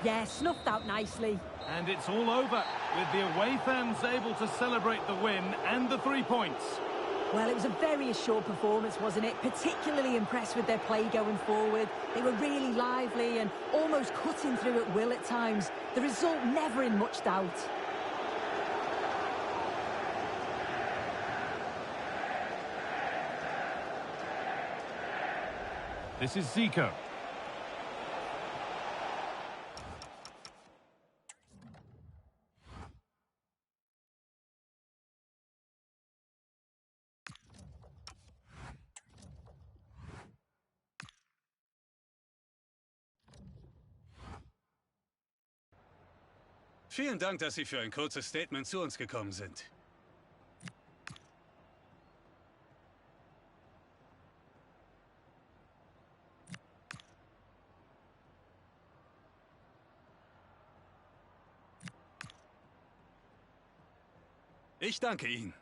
Yeah, snuffed out nicely. And it's all over, with the away fans able to celebrate the win and the 3 points. Well, it was a very assured performance, wasn't it? Particularly impressed with their play going forward. They were really lively and almost cutting through at will at times. The result never in much doubt. This is Zico. Vielen Dank, dass Sie für ein kurzes Statement zu uns gekommen sind. Ich danke Ihnen.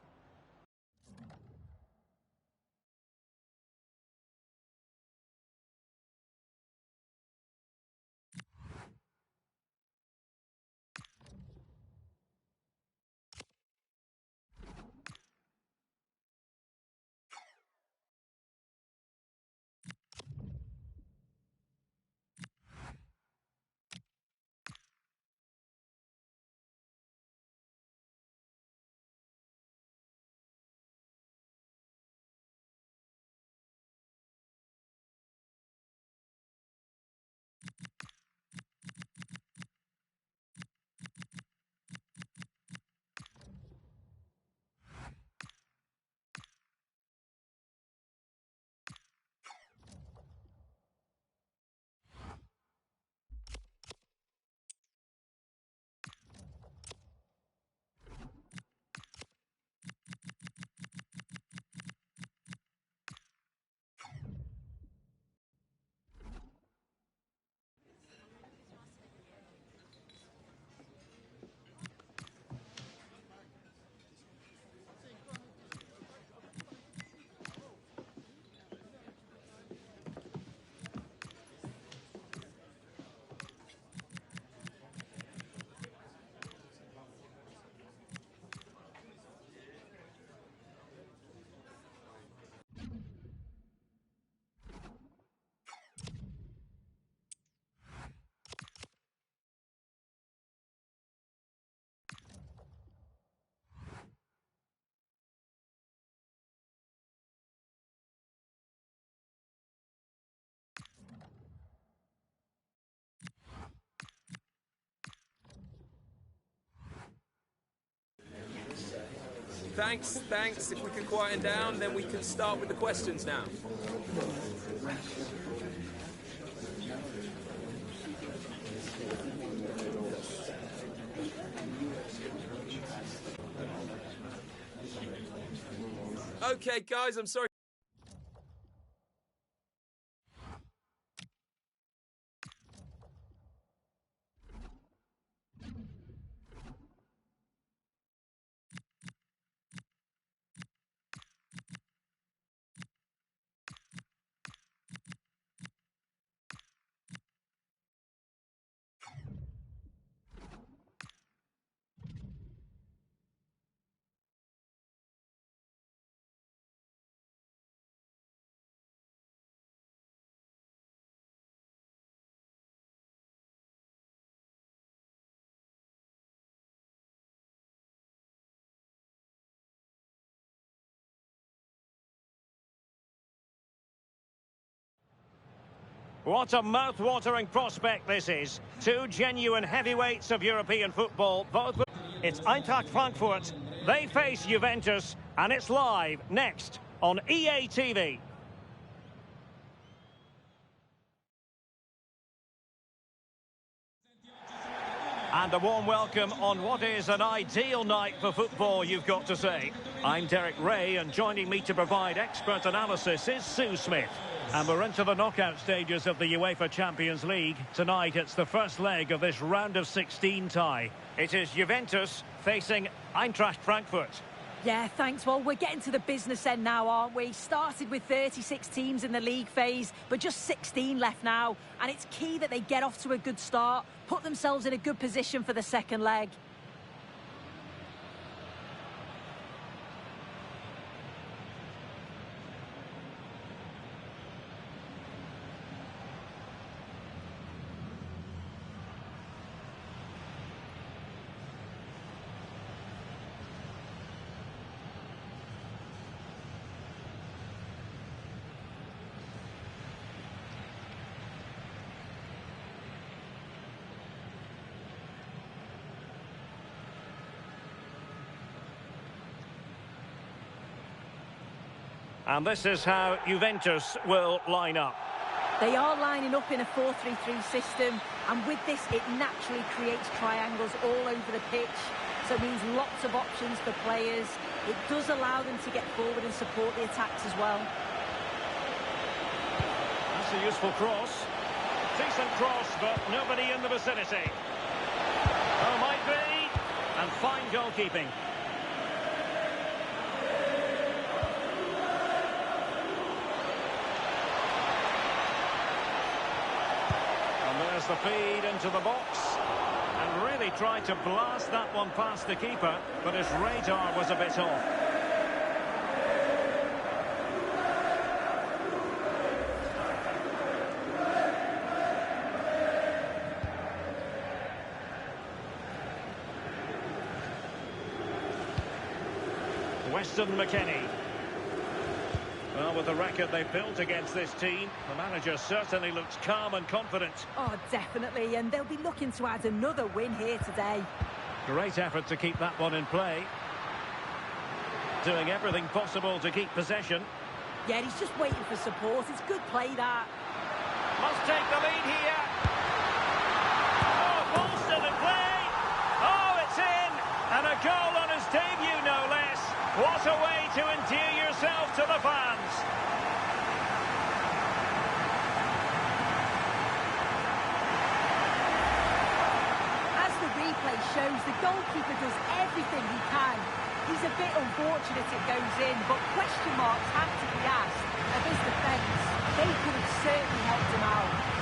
Thanks. If we can quieten down, then we can start with the questions now. Okay, guys, I'm sorry. What a mouth-watering prospect this is. Two genuine heavyweights of European football. Both. It's Eintracht Frankfurt. They face Juventus, and it's live next on EA TV. And a warm welcome on what is an ideal night for football, you've got to say. I'm Derek Ray, and joining me to provide expert analysis is Sue Smith. And we're into the knockout stages of the UEFA Champions League. Tonight, it's the first leg of this round of 16 tie. It is Juventus facing Eintracht Frankfurt. Yeah, thanks. Well, we're getting to the business end now, aren't we? Started with 36 teams in the league phase, but just 16 left now. And it's key that they get off to a good start, put themselves in a good position for the second leg. And this is how Juventus will line up. They are lining up in a 4-3-3 system, and with this, it naturally creates triangles all over the pitch. So it means lots of options for players. It does allow them to get forward and support the attacks as well. That's a useful cross. Decent cross, but nobody in the vicinity. Oh, might be. And fine goalkeeping. There's the feed into the box, and really tried to blast that one past the keeper, but his radar was a bit off. Weston McKennie. Well, with the record they've built against this team, the manager certainly looks calm and confident. Oh, definitely, and they'll be looking to add another win here today. Great effort to keep that one in play. Doing everything possible to keep possession. Yeah, he's just waiting for support. It's good play, that. Must take the lead here. Oh, ball still in play. Oh, it's in. And a goal on his debut, no less. What a way to endear yourself to the fans. As the replay shows, the goalkeeper does everything he can. He's a bit unfortunate it goes in, but question marks have to be asked of his defence. They could have certainly helped him out.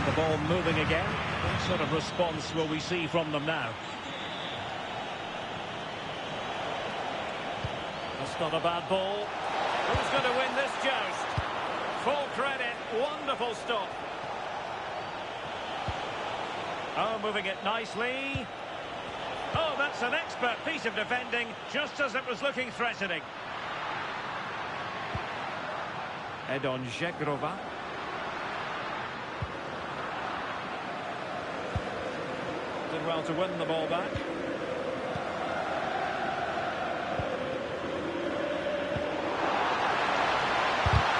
The ball moving again. What sort of response will we see from them now? That's not a bad ball. Who's going to win this joust? Full credit. Wonderful stop. Oh, moving it nicely. Oh, that's an expert piece of defending, just as it was looking threatening. Edon Žegrova. Did well to win the ball back.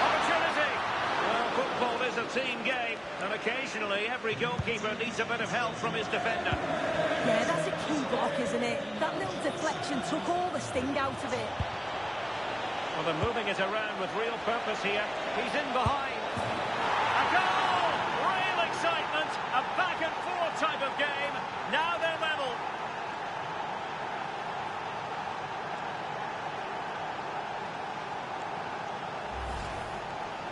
Opportunity! Well, football is a team game, and occasionally every goalkeeper needs a bit of help from his defender. Yeah, that's a key block, isn't it? That little deflection took all the sting out of it. Well, they're moving it around with real purpose here. He's in behind. A goal! Real excitement! A back-and-forth type of game. Now they're level.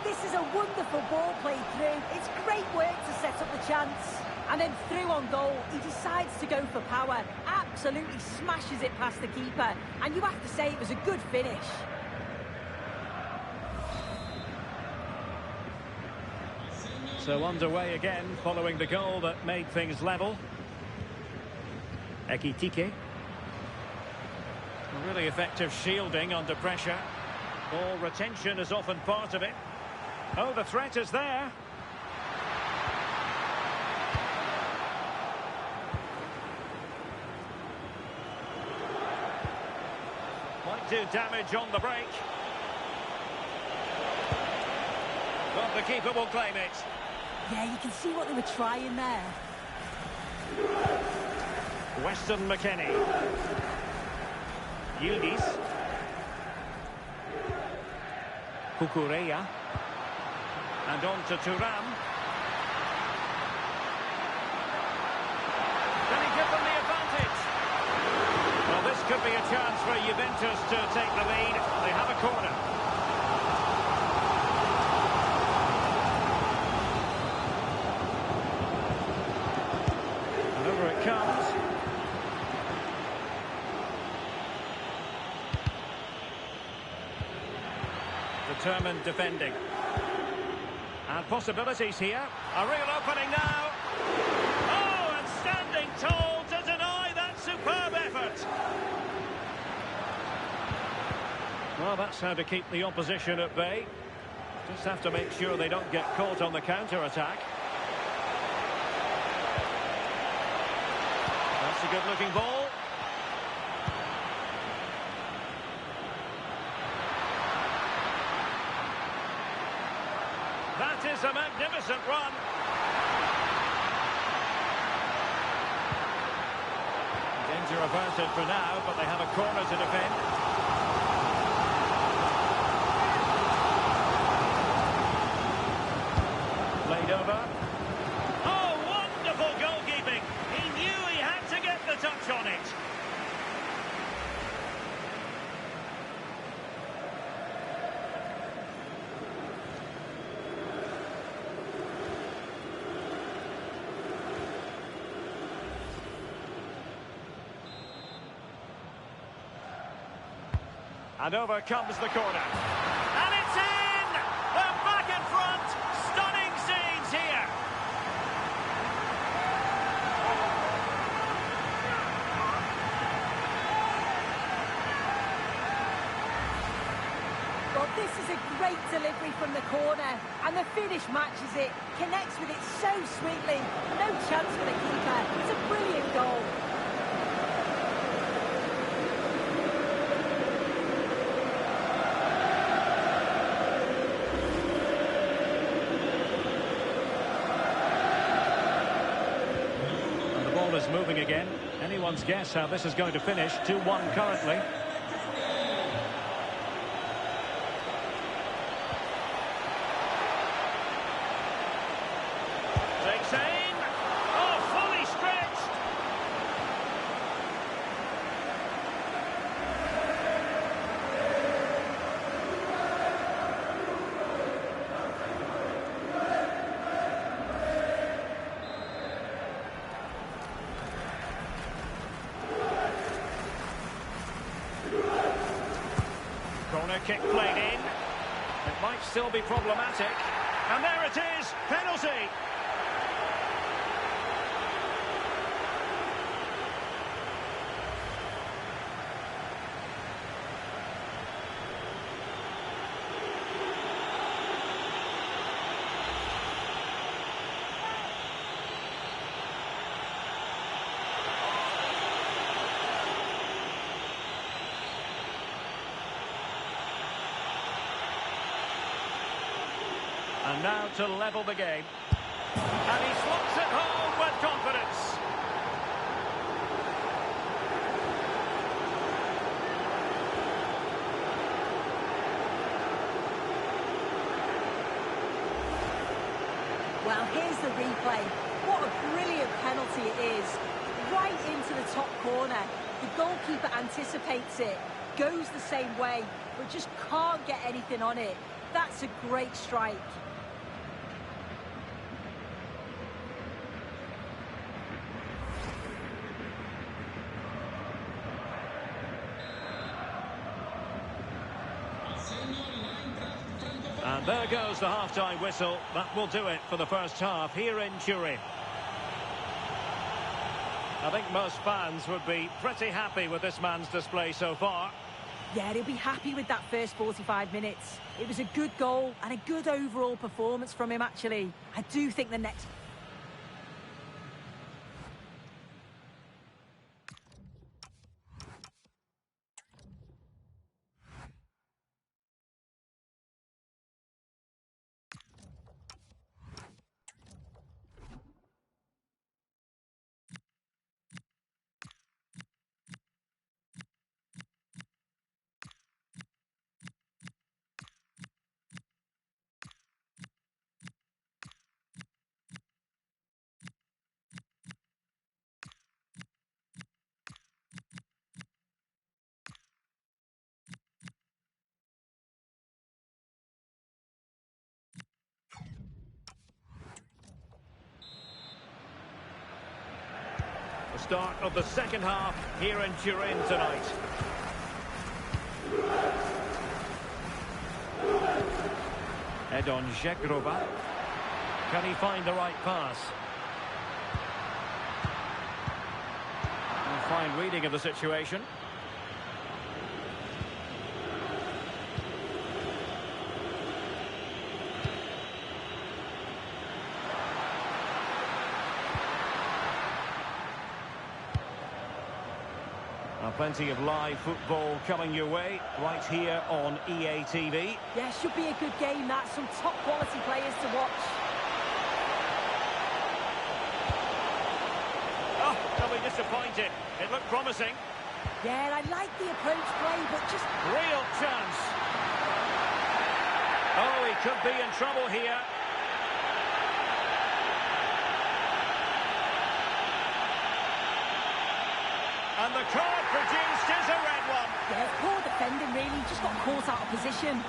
This is a wonderful ball played through. It's great work to set up the chance. And then through on goal, he decides to go for power. Absolutely smashes it past the keeper. And you have to say it was a good finish. So underway again, following the goal that made things level. Ekitike. Really effective shielding under pressure. Ball retention is often part of it. Oh, the threat is there. Might do damage on the break. Well, the keeper will claim it. Yeah, you can see what they were trying there. Weston McKennie. Yildiz. Kukureya. And on to Thuram. Can he give them the advantage? Well, this could be a chance for Juventus to take the lead. They have a corner. And over it comes. Determined defending. And possibilities here. A real opening now. Oh, and standing tall to deny that superb effort. Well, that's how to keep the opposition at bay. Just have to make sure they don't get caught on the counter-attack. That's a good-looking ball. That is a magnificent run. Danger averted for now, but they have a corner to defend. Played over. Oh, wonderful goalkeeping. He knew he had to get the touch on it. And over comes the corner. And it's in! They're back in front! Stunning scenes here! Well, this is a great delivery from the corner, and the finish matches it. Connects with it so sweetly. No chance for the keeper. It's a brilliant goal. Is moving again. Anyone's guess how this is going to finish. 2-1 currently. Takes aim. Oh, fully stretched. Corner kick played in. It might still be problematic. And there it is, penalty. And now to level the game. And he slots it home with confidence. Well, here's the replay. What a brilliant penalty it is. Right into the top corner. The goalkeeper anticipates it, goes the same way, but just can't get anything on it. That's a great strike. And there goes the half-time whistle. That will do it for the first half here in Turin. I think most fans would be pretty happy with this man's display so far. Yeah, he'll be happy with that first 45 minutes. It was a good goal and a good overall performance from him, actually. I do think the next... The start of the second half here in Turin tonight. Edon Žegrova. Can he find the right pass? And fine reading of the situation. Plenty of live football coming your way right here on EA TV. Yeah, should be a good game, that. Some top quality players to watch. Oh, they'll be disappointed. It looked promising. Yeah, I like the approach play, but just... Real chance. Oh, he could be in trouble here. And the card produced is a red one. Yeah, poor defending, really. Just got caught out of position.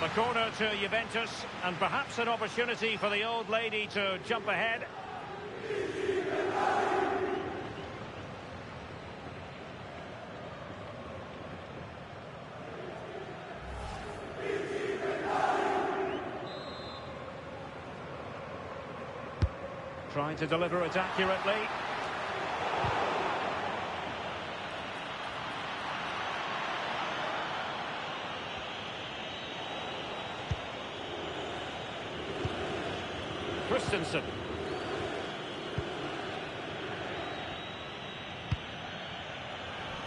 A corner to Juventus, and perhaps an opportunity for the old lady to jump ahead. Trying to deliver it accurately. Christensen.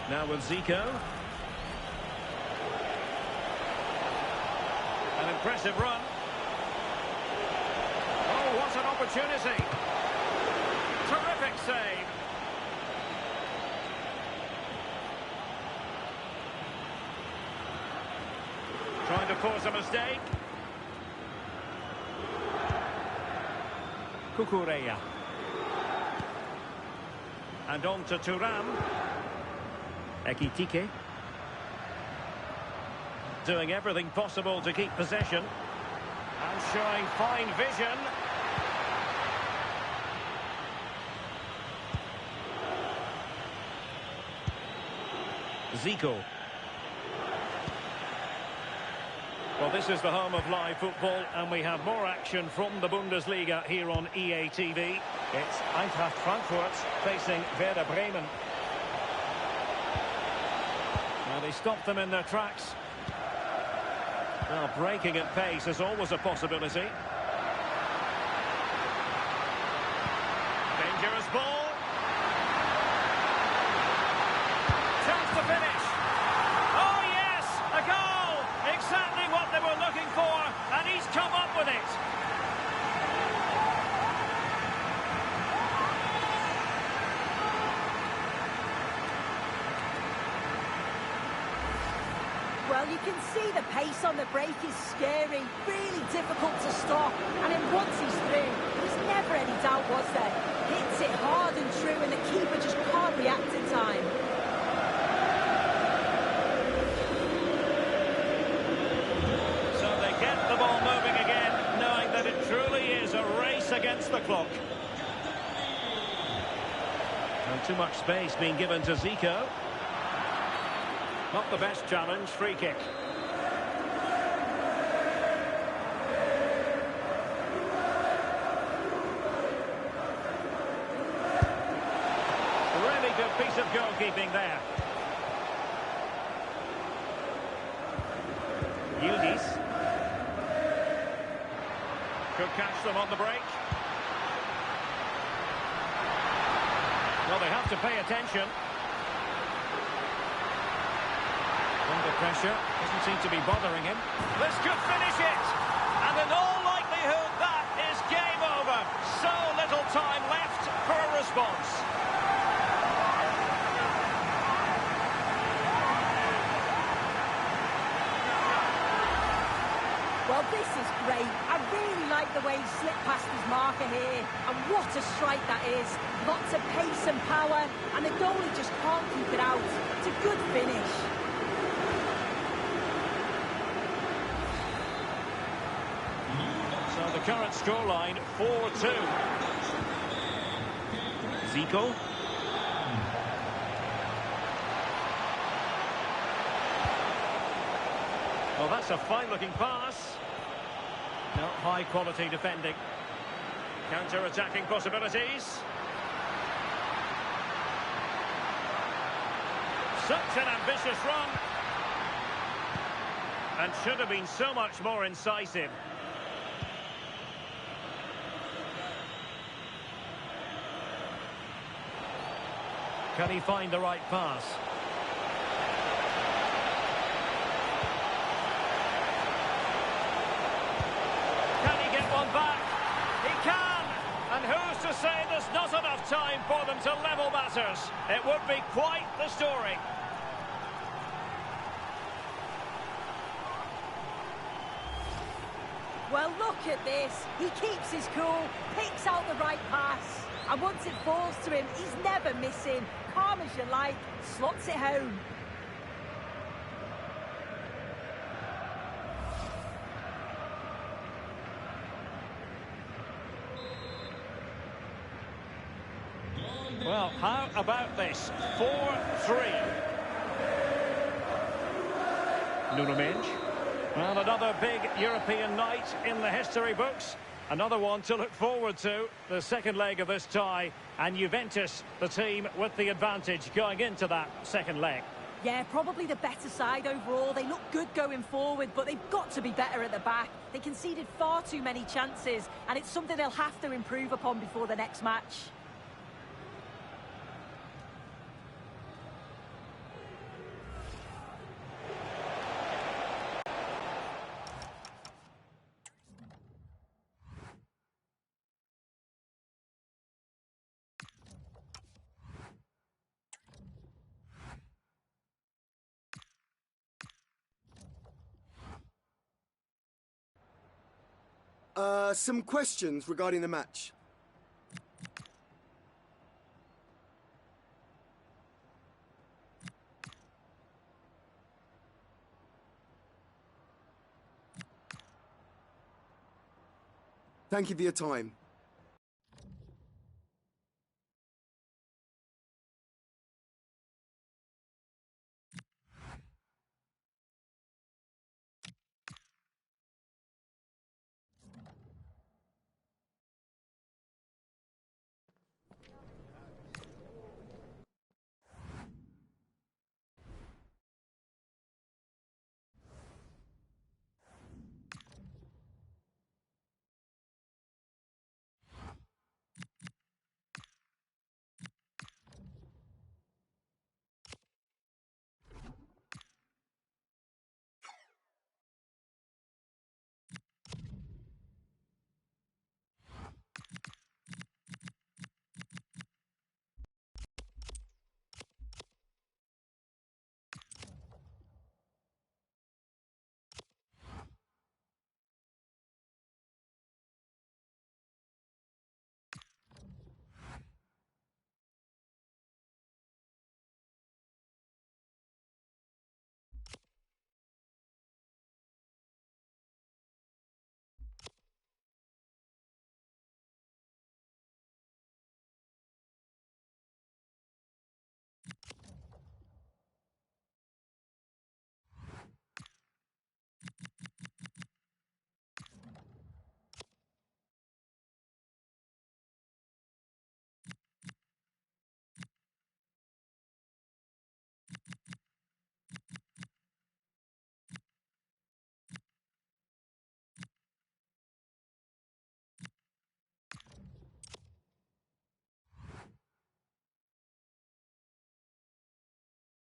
Now with Zico. An impressive run. Oh, what an opportunity. Terrific save. Trying to force a mistake. Cucurella. And on to Thuram. Ekitike. Doing everything possible to keep possession. And showing fine vision. Zico. Well, this is the home of live football, and we have more action from the Bundesliga here on EA TV. It's Eintracht Frankfurt facing Werder Bremen. Now they stopped them in their tracks. Well, breaking at pace is always a possibility. Dangerous ball. Chance to finish. Oh, yes! A goal! Exactly what they were looking for, and he's come up with it. Well, you can see the pace on the break is scary, really difficult to stop. And then once he's through, there was never any doubt, was there? Hits it hard and true, and the keeper just can't react in time. So they get the ball moving again, knowing that it truly is a race against the clock. And too much space being given to Zico. Not the best challenge, free kick. Really good piece of goalkeeping there. Yildiz. Could catch them on the break. Well, they have to pay attention. Under pressure, doesn't seem to be bothering him. This could finish it! And in all likelihood, that is game over. So little time left for a response. Well, this is great. I really like the way he slipped past his marker here. And what a strike that is. Lots of pace and power, and the goalie just can't keep it out. It's a good finish. So the current scoreline, 4-2. Zico. Well, that's a fine-looking pass. No, high-quality defending. Counter-attacking possibilities. Such an ambitious run. And should have been so much more incisive. Can he find the right pass? Can he get one back? He can! And who's to say there's not enough time for them to level matters? It would be quite the story. Well, look at this. He keeps his cool, picks out the right pass. And once it falls to him, he's never missing. Calm as you like, slots it home. Well, how about this? 4-3. Nuno Mendes. Well, another big European night in the history books. Another one to look forward to, the second leg of this tie. And Juventus, the team with the advantage going into that second leg. Yeah, probably the better side overall. They look good going forward, but they've got to be better at the back. They conceded far too many chances, and it's something they'll have to improve upon before the next match. Some questions regarding the match. Thank you for your time.